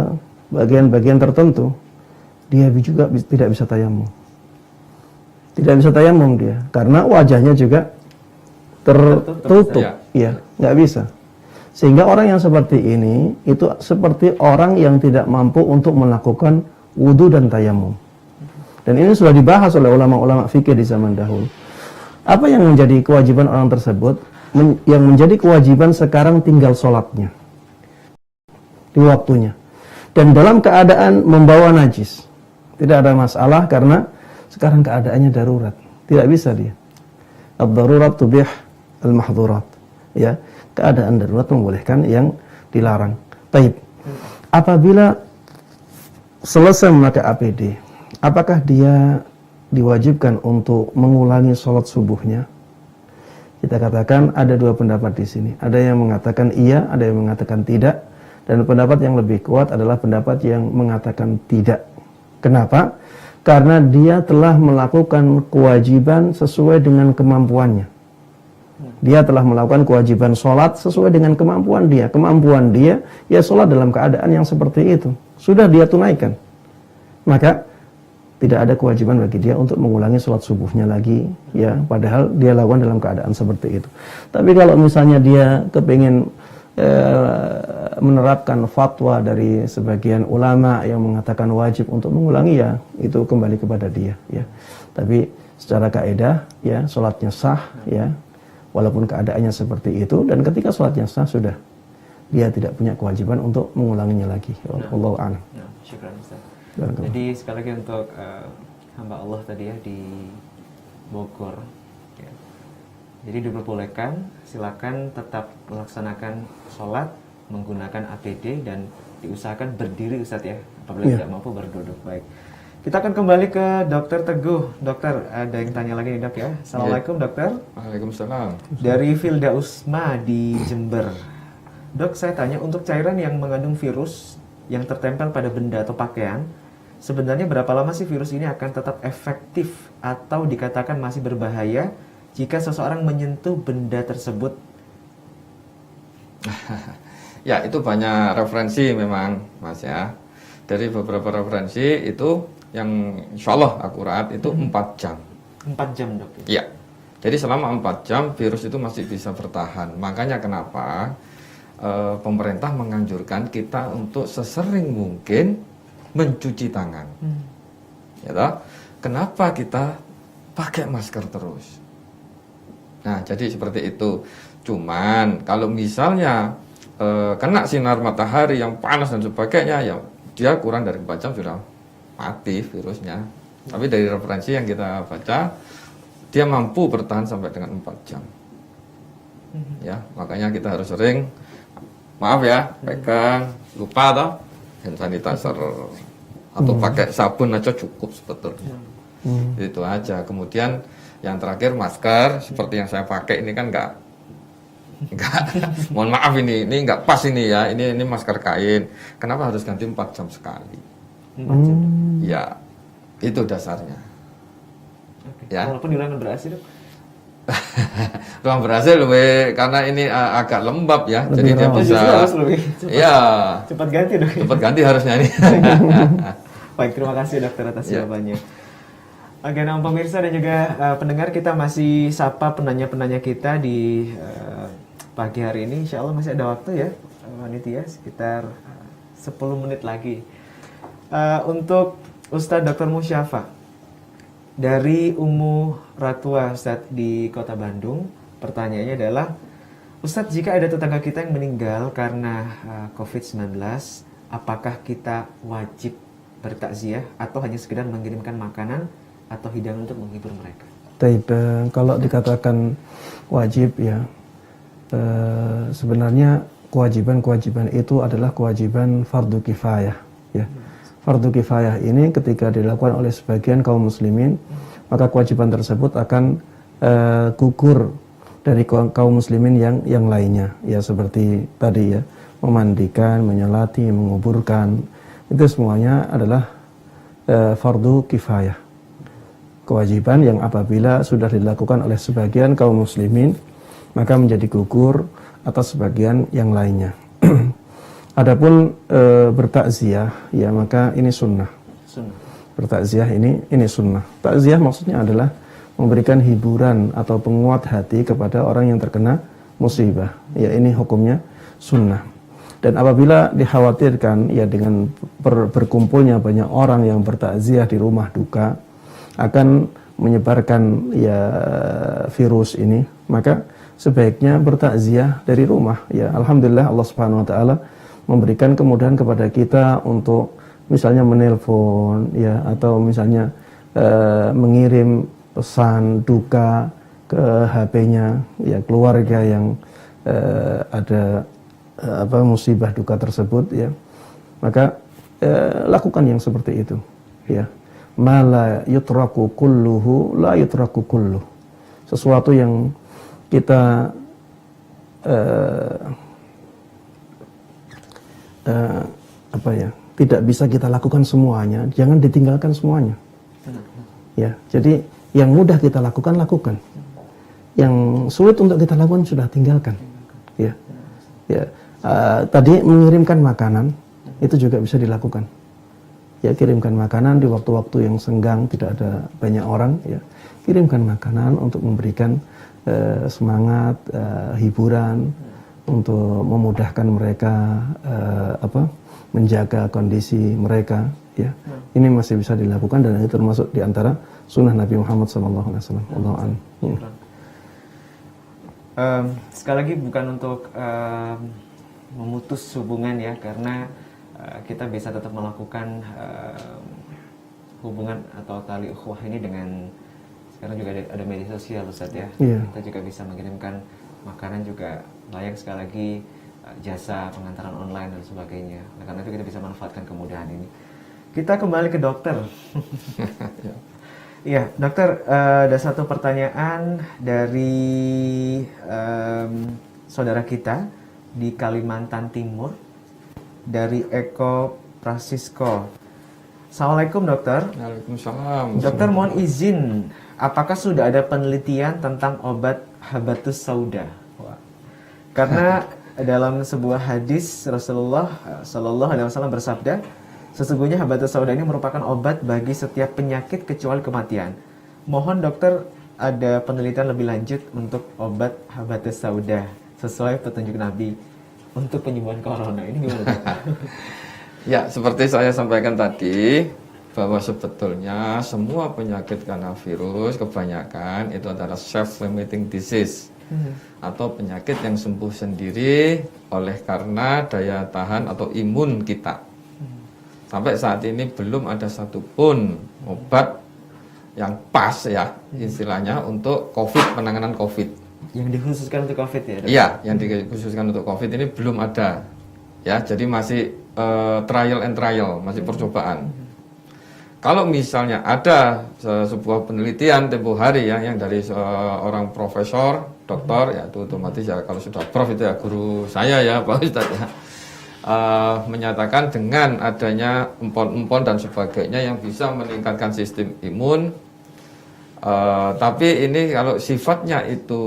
bagian-bagian tertentu. Dia juga tidak bisa tayamum. Tidak bisa tayamum dia karena wajahnya juga tertutup, ya, nggak bisa. Sehingga orang yang seperti ini itu seperti orang yang tidak mampu untuk melakukan wudu dan tayamum. Dan ini sudah dibahas oleh ulama-ulama fikih di zaman dahulu. Apa yang menjadi kewajiban orang tersebut? Yang menjadi kewajiban sekarang tinggal sholatnya di waktunya. Dan dalam keadaan membawa najis, tidak ada masalah karena sekarang keadaannya darurat. Tidak bisa dia. Ad-darurat tubih al-mahdhurat. Ya, keadaan darurat membolehkan yang dilarang. Baik. Apabila selesai memakai APD, apakah dia diwajibkan untuk mengulangi sholat subuhnya? Kita katakan ada dua pendapat di sini. Ada yang mengatakan iya, ada yang mengatakan tidak. Dan pendapat yang lebih kuat adalah pendapat yang mengatakan tidak. Kenapa? Karena dia telah melakukan kewajiban sesuai dengan kemampuannya. Dia telah melakukan kewajiban sholat sesuai dengan kemampuan dia. Kemampuan dia, ya sholat dalam keadaan yang seperti itu. Sudah dia tunaikan. Maka tidak ada kewajiban bagi dia untuk mengulangi sholat subuhnya lagi, ya, padahal dia lakukan dalam keadaan seperti itu. Tapi kalau misalnya dia kepingin menerapkan fatwa dari sebagian ulama yang mengatakan wajib untuk mengulangi, ya itu kembali kepada dia, ya. Tapi secara kaidah, ya sholatnya sah, ya walaupun keadaannya seperti itu, dan ketika sholatnya sah sudah, dia tidak punya kewajiban untuk mengulanginya lagi. Wallahu a'lam. Syukran Ustaz. Jadi sekali lagi untuk hamba Allah tadi ya di Bogor, ya. Jadi diperbolehkan, silakan tetap melaksanakan sholat menggunakan APD dan diusahakan berdiri Ustadz ya, apabila tidak mampu berduduk. Baik, kita akan kembali ke Dokter Teguh. Dokter, ada yang tanya lagi nih dok ya. Assalamualaikum dokter. Waalaikumsalam. Dari Filda Usma di Jember. Dok, saya tanya, untuk cairan yang mengandung virus yang tertempel pada benda atau pakaian, sebenarnya berapa lama sih virus ini akan tetap efektif atau dikatakan masih berbahaya jika seseorang menyentuh benda tersebut? Ya, itu banyak referensi memang, Mas ya. Dari beberapa referensi itu yang insya Allah akurat itu 4 jam. 4 jam dok? Ya, jadi selama 4 jam virus itu masih bisa bertahan. Makanya kenapa pemerintah menganjurkan kita untuk sesering mungkin mencuci tangan. Ya toh? Kenapa kita pakai masker terus? Nah, jadi seperti itu. Cuman kalau misalnya kena sinar matahari yang panas dan sebagainya, ya dia kurang dari 4 jam sudah mati virusnya. Tapi dari referensi yang kita baca, dia mampu bertahan sampai dengan 4 jam. Ya, makanya kita harus sering, maaf ya, pegang, lupa toh, hand sanitizer atau pakai sabun aja cukup sebetulnya. Itu aja. Kemudian yang terakhir masker, seperti yang saya pakai ini kan enggak, mohon maaf ini enggak pas ini ya, ini masker kain. Kenapa harus ganti 4 jam sekali? Ya, itu dasarnya. Ya. Walaupun di ruangan berasi dok? Ruang berhasil karena ini agak lembab ya, jadi dia bisa. Iya. Cepat ganti dok. Cepat ganti harusnya nih. Baik, terima kasih dokter atas jawabannya. Oke, nah pemirsa dan juga pendengar, kita masih sapa penanya-penanya kita di pagi hari ini. Insya Allah masih ada waktu ya, panitia, sekitar 10 menit lagi. Untuk Ustadz Dr. Musyafa dari Ummu Ratua Ustadz di Kota Bandung, pertanyaannya adalah, Ustadz, jika ada tetangga kita yang meninggal karena COVID-19, apakah kita wajib bertakziah atau hanya sekedar mengirimkan makanan atau hidangan untuk menghibur mereka? Taib, kalau dikatakan wajib ya, sebenarnya kewajiban-kewajiban itu adalah kewajiban fardu kifayah ya. Fardu kifayah ini ketika dilakukan oleh sebagian kaum muslimin, maka kewajiban tersebut akan gugur dari kaum muslimin yang lainnya ya, seperti tadi ya, memandikan, menyolati, menguburkan, itu semuanya adalah fardu kifayah. Kewajiban yang apabila sudah dilakukan oleh sebagian kaum muslimin, maka menjadi gugur atas sebagian yang lainnya. Adapun bertakziah, ya maka ini sunnah. Bertakziah ini sunnah. Takziah maksudnya adalah memberikan hiburan atau penguat hati kepada orang yang terkena musibah. Ya, ini hukumnya sunnah. Dan apabila dikhawatirkan ya dengan berkumpulnya banyak orang yang bertakziah di rumah duka akan menyebarkan ya virus ini, maka sebaiknya bertakziah dari rumah. Ya, alhamdulillah Allah Subhanahu wa taala memberikan kemudahan kepada kita untuk misalnya menelpon ya, atau misalnya mengirim pesan duka ke HP-nya ya keluarga yang ada musibah duka tersebut ya. Maka lakukan yang seperti itu ya. Mala yutraku kulluhu la yutraku kulluh. Sesuatu yang kita tidak bisa kita lakukan semuanya, jangan ditinggalkan semuanya. Ya, jadi yang mudah kita lakukan, lakukan. Yang sulit untuk kita lakukan sudah tinggalkan. Ya. Ya. Tadi mengirimkan makanan itu juga bisa dilakukan. Ya, kirimkan makanan di waktu-waktu yang senggang, tidak ada banyak orang ya. Kirimkan makanan untuk memberikan semangat, hiburan untuk memudahkan mereka menjaga kondisi mereka, ya. Ini masih bisa dilakukan dan itu termasuk di antara sunnah Nabi Muhammad SAW. Allahu a'lam. Sekali lagi bukan untuk memutus hubungan ya, karena kita bisa tetap melakukan hubungan atau tali ukhuwah ini dengan sekarang juga ada media sosial, Ustaz ya. Iya. Kita juga bisa mengirimkan makanan juga layak, sekali lagi jasa pengantaran online dan sebagainya. Nah, karena itu kita bisa manfaatkan kemudahan ini. Kita kembali ke dokter. Iya, dokter, ada satu pertanyaan dari saudara kita di Kalimantan Timur, dari Eko Prasisko. Assalamualaikum dokter. Waalaikumsalam. Dokter, mohon izin, apakah sudah ada penelitian tentang obat habatus sauda? Karena dalam sebuah hadis Rasulullah Shallallahu Alaihi Wasallam bersabda, sesungguhnya habatus sauda ini merupakan obat bagi setiap penyakit kecuali kematian. Mohon dokter ada penelitian lebih lanjut untuk obat habatus sauda sesuai petunjuk Nabi untuk penyembuhan corona. Ini gimana, Dok? Ya, seperti saya sampaikan tadi, bahwa sebetulnya semua penyakit karena virus kebanyakan itu adalah self-limiting disease, atau penyakit yang sembuh sendiri oleh karena daya tahan atau imun kita. Sampai saat ini belum ada satupun obat yang pas ya istilahnya untuk COVID, penanganan COVID. Yang dikhususkan untuk COVID ya, Dok? Iya, yang dikhususkan untuk COVID ini belum ada. Ya, jadi masih trial and trial, masih percobaan. Kalau misalnya ada sebuah penelitian tempo hari ya, yang dari seorang profesor, dokter, ya itu otomatis ya kalau sudah prof itu ya guru saya ya Pak Ustadz ya, menyatakan dengan adanya empon-empon dan sebagainya yang bisa meningkatkan sistem imun. Tapi ini kalau sifatnya itu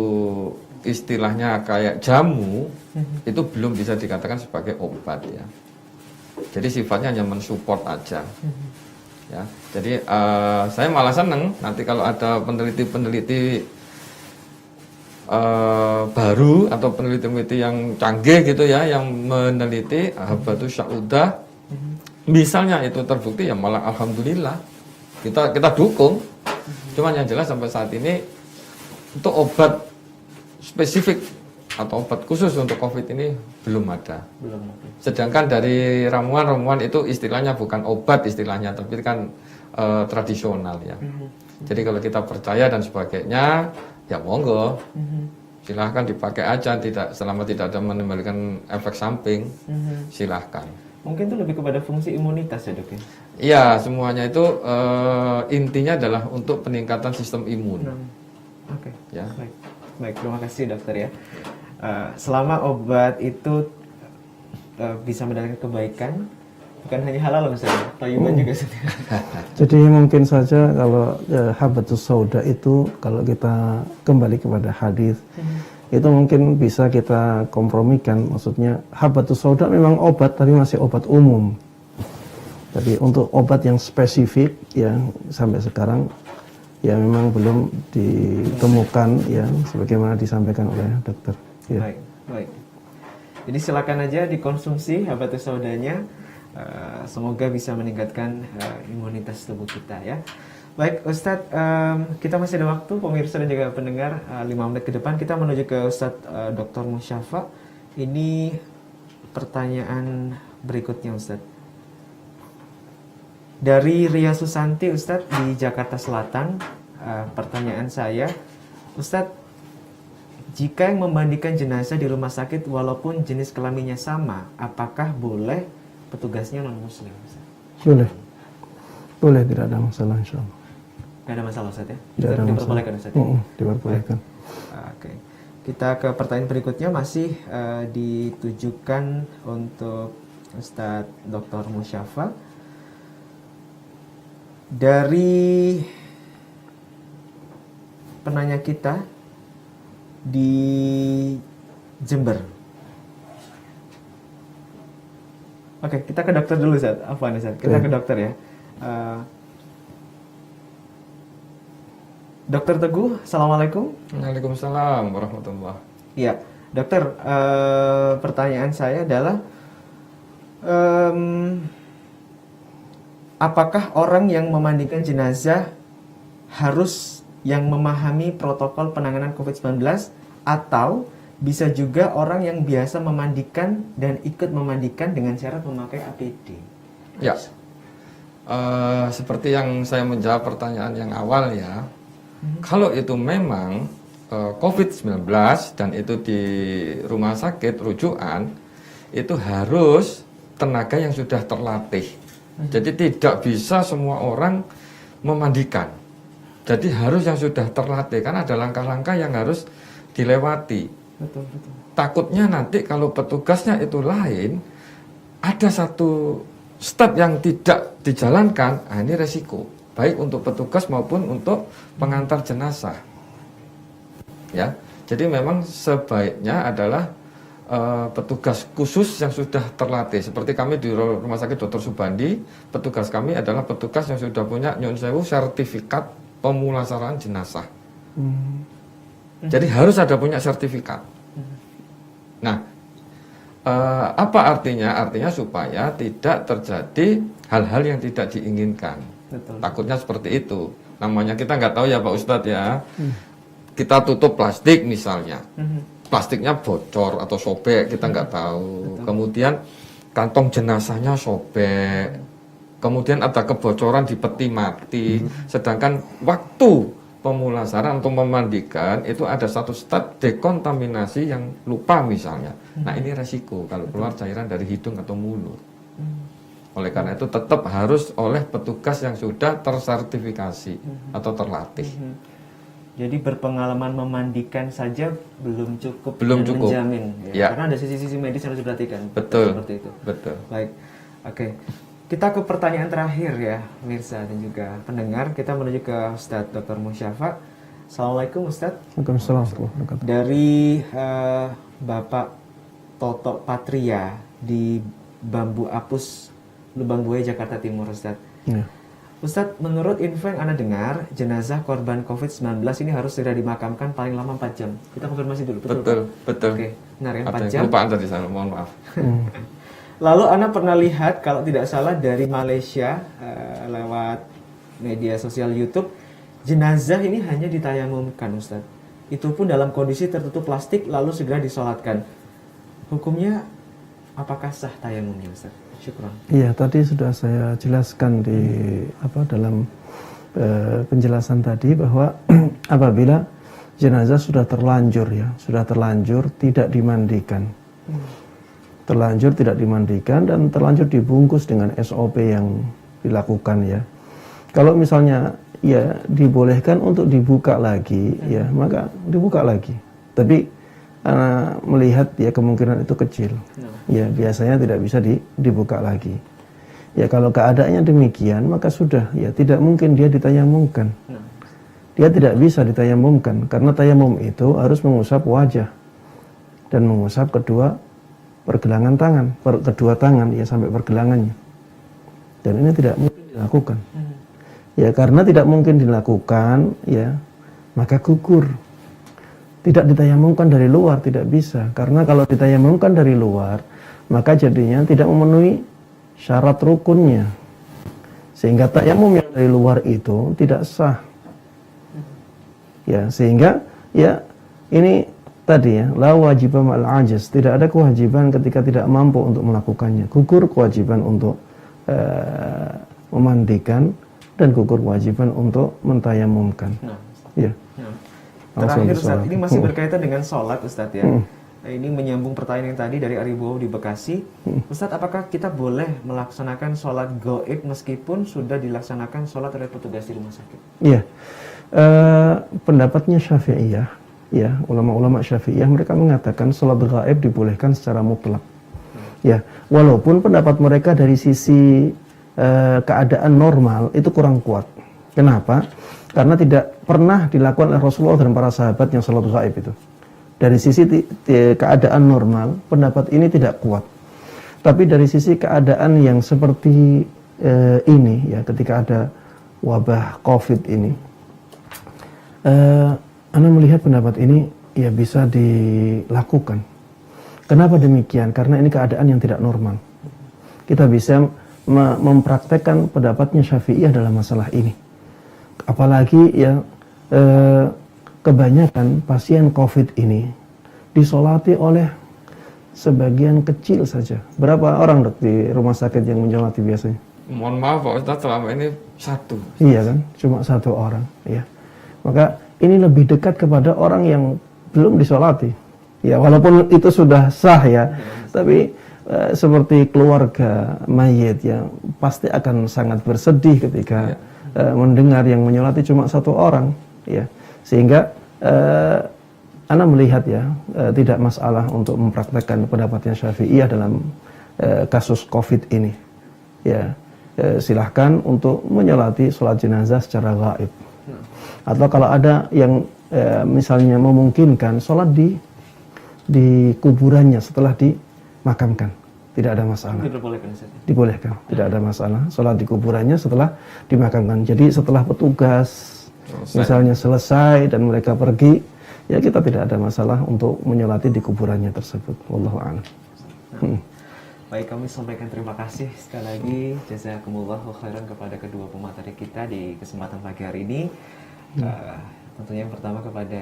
istilahnya kayak jamu, itu belum bisa dikatakan sebagai obat ya. Jadi sifatnya hanya mensupport aja. Ya, jadi saya malah seneng nanti kalau ada peneliti-peneliti baru atau peneliti-peneliti yang canggih gitu ya, yang meneliti habatus sauda, misalnya itu terbukti ya malah alhamdulillah kita dukung. Cuman yang jelas sampai saat ini untuk obat spesifik atau obat khusus untuk COVID ini belum ada. Belum ada. Sedangkan dari ramuan-ramuan itu istilahnya bukan obat istilahnya, tapi kan tradisional ya. Jadi kalau kita percaya dan sebagainya, ya monggo, silahkan dipakai aja, selama tidak ada menimbulkan efek samping, silahkan. Mungkin itu lebih kepada fungsi imunitas ya, Dok ya? Iya, semuanya itu intinya adalah untuk peningkatan sistem imun. Oke. Ya. Baik, terima kasih dokter ya. Selama obat itu bisa mendatangkan kebaikan, bukan hanya halal misalnya, tayyiban juga setia. Jadi mungkin saja kalau habatus sauda itu, kalau kita kembali kepada hadis, itu mungkin bisa kita kompromikan. Maksudnya habatus sauda memang obat, tapi masih obat umum. Jadi untuk obat yang spesifik ya sampai sekarang ya memang belum ditemukan ya sebagaimana disampaikan oleh dokter. Ya. Baik. Jadi silakan aja dikonsumsi habatus saudanya. Semoga bisa meningkatkan imunitas tubuh kita ya. Baik Ustadz, kita masih ada waktu pemirsa dan juga pendengar, 5 menit ke depan kita menuju ke Ustadz Dr. Musyafa. Ini pertanyaan berikutnya Ustadz. Dari Ria Susanti Ustadz di Jakarta Selatan, pertanyaan saya, Ustadz, jika yang memandikan jenazah di rumah sakit walaupun jenis kelaminnya sama, apakah boleh petugasnya non-muslim? Boleh, tidak ada masalah insya Allah. Tidak ada masalah Ustadz ya? Tidak ada diperbolehkan masalah. Ustadz ya? Diperbolehkan. Oke. Kita ke pertanyaan berikutnya, masih ditujukan untuk Ustadz Dr. Musyafa. Dari penanya kita di Jember. Oke, kita ke dokter dulu, Ustaz. Afwan, Ustaz. Kita ke dokter ya. Dokter Teguh, Assalamualaikum. Waalaikumsalam warahmatullahi. Iya, Dokter, pertanyaan saya adalah apakah orang yang memandikan jenazah harus yang memahami protokol penanganan COVID-19 atau bisa juga orang yang biasa memandikan dan ikut memandikan dengan syarat memakai APD? Ya, seperti yang saya menjawab pertanyaan yang awal ya, kalau itu memang COVID-19 dan itu di rumah sakit rujukan, itu harus tenaga yang sudah terlatih. Jadi tidak bisa semua orang memandikan. Jadi harus yang sudah terlatih, karena ada langkah-langkah yang harus dilewati. Betul, betul. Takutnya nanti kalau petugasnya itu lain, ada satu step yang tidak dijalankan, nah ini resiko. Baik untuk petugas maupun untuk pengantar jenazah. Ya, jadi memang sebaiknya adalah petugas khusus yang sudah terlatih. Seperti kami di Rumah Sakit Dr. Subandi, petugas kami adalah petugas yang sudah punya nyun sewu sertifikat pemulasaraan jenazah. Jadi harus ada punya sertifikat. Nah, apa artinya? Artinya supaya tidak terjadi hal-hal yang tidak diinginkan. Betul. Takutnya seperti itu. Namanya kita nggak tahu ya Pak Ustadz ya. Kita tutup plastik misalnya, plastiknya bocor atau sobek, kita nggak tahu. Kemudian kantong jenazahnya sobek, kemudian ada kebocoran di peti mati. Sedangkan waktu pemulasaran untuk memandikan itu ada satu step dekontaminasi yang lupa misalnya. Nah ini resiko kalau keluar cairan dari hidung atau mulut. Oleh karena itu tetap harus oleh petugas yang sudah tersertifikasi atau terlatih. Jadi berpengalaman memandikan saja belum cukup, Belum dan cukup. menjamin, ya. Ya. Karena ada sisi-sisi medis yang harus diperhatikan. Betul. Seperti itu. Betul. Baik, oke. Kita ke pertanyaan terakhir ya, Mirsa dan juga pendengar. Kita menuju ke Ustadz Dr. Musyafa. Assalamualaikum Ustadz. Waalaikumsalam warahmatullahi wabarakatuh. Dari Bapak Toto Patria di Bambu Apus, Lubang Buaya, Jakarta Timur, Ustadz. Ya. Ustadz, menurut info yang Anda dengar, jenazah korban COVID-19 ini harus segera dimakamkan paling lama 4 jam. Kita konfirmasi dulu, betul? Betul, Pak? betul. Oke, benar ya, 4 Ada jam. kelupaan tadi saya, mohon maaf. Lalu Anda pernah lihat, kalau tidak salah dari Malaysia, lewat media sosial YouTube, jenazah ini hanya ditayamumkan, Ustadz. Itu pun dalam kondisi tertutup plastik, lalu segera disolatkan. Hukumnya, apakah sah tayamumnya, Ustadz? Syukran. Iya, tadi sudah saya jelaskan di dalam penjelasan tadi bahwa apabila jenazah sudah terlanjur tidak dimandikan. Terlanjur tidak dimandikan dan terlanjur dibungkus dengan SOP yang dilakukan ya. Kalau misalnya ya dibolehkan untuk dibuka lagi ya, maka dibuka lagi. Tapi melihat ya kemungkinan itu kecil. Ya biasanya tidak bisa dibuka lagi. Ya kalau keadaannya demikian maka sudah ya tidak mungkin dia ditayamumkan. Dia tidak bisa ditayamumkan karena tayamum itu harus mengusap wajah dan mengusap kedua pergelangan tangan, kedua tangan ya sampai pergelangannya. Dan ini tidak mungkin dilakukan. Ya karena tidak mungkin dilakukan ya maka gugur. Tidak ditayamumkan dari luar, tidak bisa. Karena kalau ditayamumkan dari luar, maka jadinya tidak memenuhi syarat rukunnya. Sehingga tayamum yang dari luar itu tidak sah. Ya, sehingga ya ini tadi ya, la wajibah ma'al ajiz. Tidak ada kewajiban ketika tidak mampu untuk melakukannya. Gugur kewajiban untuk memandikan dan gugur kewajiban untuk mentayamumkan. Ya. Terakhir Ustadz, ini masih berkaitan dengan sholat Ustadz ya. Ini menyambung pertanyaan yang tadi dari Aribowo di Bekasi. Ustadz, apakah kita boleh melaksanakan sholat gaib meskipun sudah dilaksanakan sholat oleh petugas di rumah sakit? Iya, pendapatnya Syafi'iyah, ya ulama-ulama Syafi'iyah mereka mengatakan sholat gaib dibolehkan secara mutlak. Ya, walaupun pendapat mereka dari sisi keadaan normal itu kurang kuat. Kenapa? Karena tidak pernah dilakukan oleh Rasulullah dan para sahabat yang sholat gaib itu. Dari sisi keadaan normal, pendapat ini tidak kuat. Tapi dari sisi keadaan yang seperti ini, ya ketika ada wabah COVID ini, Anda melihat pendapat ini ya bisa dilakukan. Kenapa demikian? Karena ini keadaan yang tidak normal. Kita bisa mempraktekkan pendapatnya Syafi'iyah dalam masalah ini. Apalagi ya kebanyakan pasien COVID ini disolati oleh sebagian kecil saja. Berapa orang, Dok, di rumah sakit yang mensolati biasanya? Mohon maaf Pak Ustadz, selama ini satu. Iya kan, cuma satu orang. Ya, maka ini lebih dekat kepada orang yang belum disolati. Ya, walaupun itu sudah sah ya, tapi seperti keluarga mayit yang pasti akan sangat bersedih ketika mendengar yang menyolati cuma satu orang. Ya, sehingga Ana melihat ya, tidak masalah untuk mempraktekkan pendapatnya Syafi'iyah dalam kasus COVID ini. Ya, silahkan untuk menyolati sholat jenazah secara gaib. Atau kalau ada yang misalnya memungkinkan sholat di kuburannya setelah dimakamkan, tidak ada masalah. Dibolehkan, tidak ada masalah. Sholat di kuburannya setelah dimakamkan. Jadi setelah petugas misalnya selesai dan mereka pergi, ya kita tidak ada masalah untuk menyolati di kuburannya tersebut. Wallahu a'lam. Baik, kami sampaikan terima kasih sekali lagi, jazakumullahu khairan kepada kedua pemateri kita di kesempatan pagi hari ini. Tentunya yang pertama kepada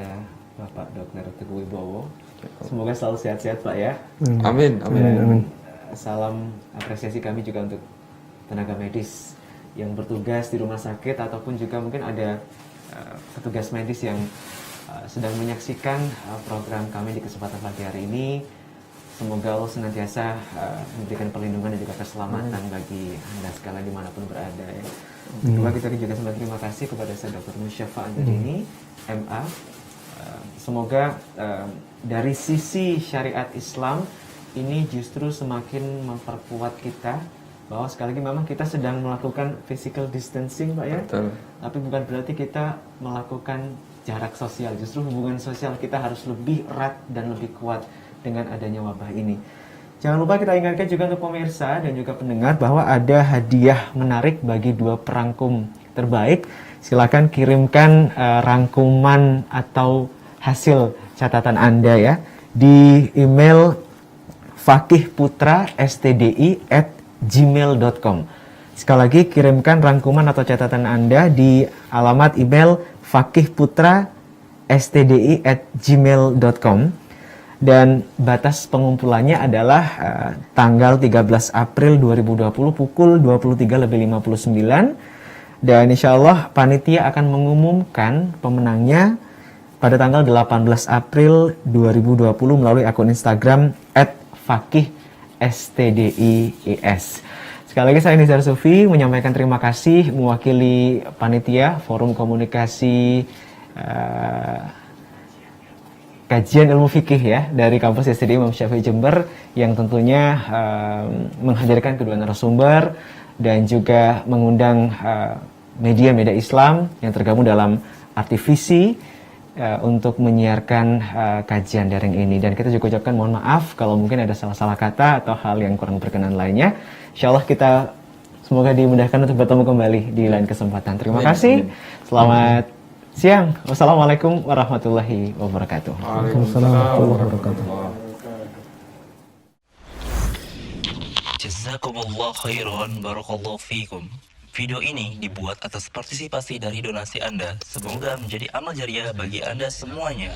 Bapak Dr. Teguh Wibowo. Semoga selalu sehat-sehat Pak ya. Amin, amin. Salam apresiasi kami juga untuk tenaga medis yang bertugas di rumah sakit ataupun juga mungkin ada petugas medis yang sedang menyaksikan program kami di kesempatan pagi hari ini. Semoga Allah senantiasa memberikan perlindungan dan juga keselamatan bagi Anda sekalian dimanapun berada ya. Kedua, kita juga semakin terima kasih kepada Syekh Dr. Musyafa Anjarini, MA. Semoga dari sisi syariat Islam ini justru semakin memperkuat kita bahwa sekali lagi memang kita sedang melakukan physical distancing Pak ya. Betul. Tapi bukan berarti kita melakukan jarak sosial. Justru hubungan sosial kita harus lebih erat dan lebih kuat dengan adanya wabah ini. Jangan lupa kita ingatkan juga untuk pemirsa dan juga pendengar bahwa ada hadiah menarik bagi dua perangkum terbaik. Silakan kirimkan rangkuman atau hasil catatan Anda ya di email fakihputra@stdi@gmail.com. Sekali lagi kirimkan rangkuman atau catatan Anda di alamat email fakihputra@stdi@gmail.com. Dan batas pengumpulannya adalah tanggal 13 April 2020 pukul 23.59. Dan insya Allah panitia akan mengumumkan pemenangnya pada tanggal 18 April 2020 melalui akun Instagram @fakihstdies. Sekali lagi saya Nizar Sufi menyampaikan terima kasih mewakili panitia Forum Komunikasi Kajian Ilmu Fikih ya dari kampus STDI Imam Syafi'i Jember yang tentunya menghadirkan kedua narasumber dan juga mengundang media-media Islam yang tergabung dalam Artivisi untuk menyiarkan kajian daring ini. Dan kita juga ucapkan mohon maaf kalau mungkin ada salah-salah kata atau hal yang kurang berkenan lainnya. Insyaallah kita semoga dimudahkan untuk bertemu kembali di lain kesempatan. Terima kasih. Selamat siang. Wassalamualaikum warahmatullahi wabarakatuh. Waalaikumsalam warahmatullahi wabarakatuh. Jazakumullah khairan, barakallahu fikum. Video ini dibuat atas partisipasi dari donasi Anda. Semoga menjadi amal jariah bagi Anda semuanya.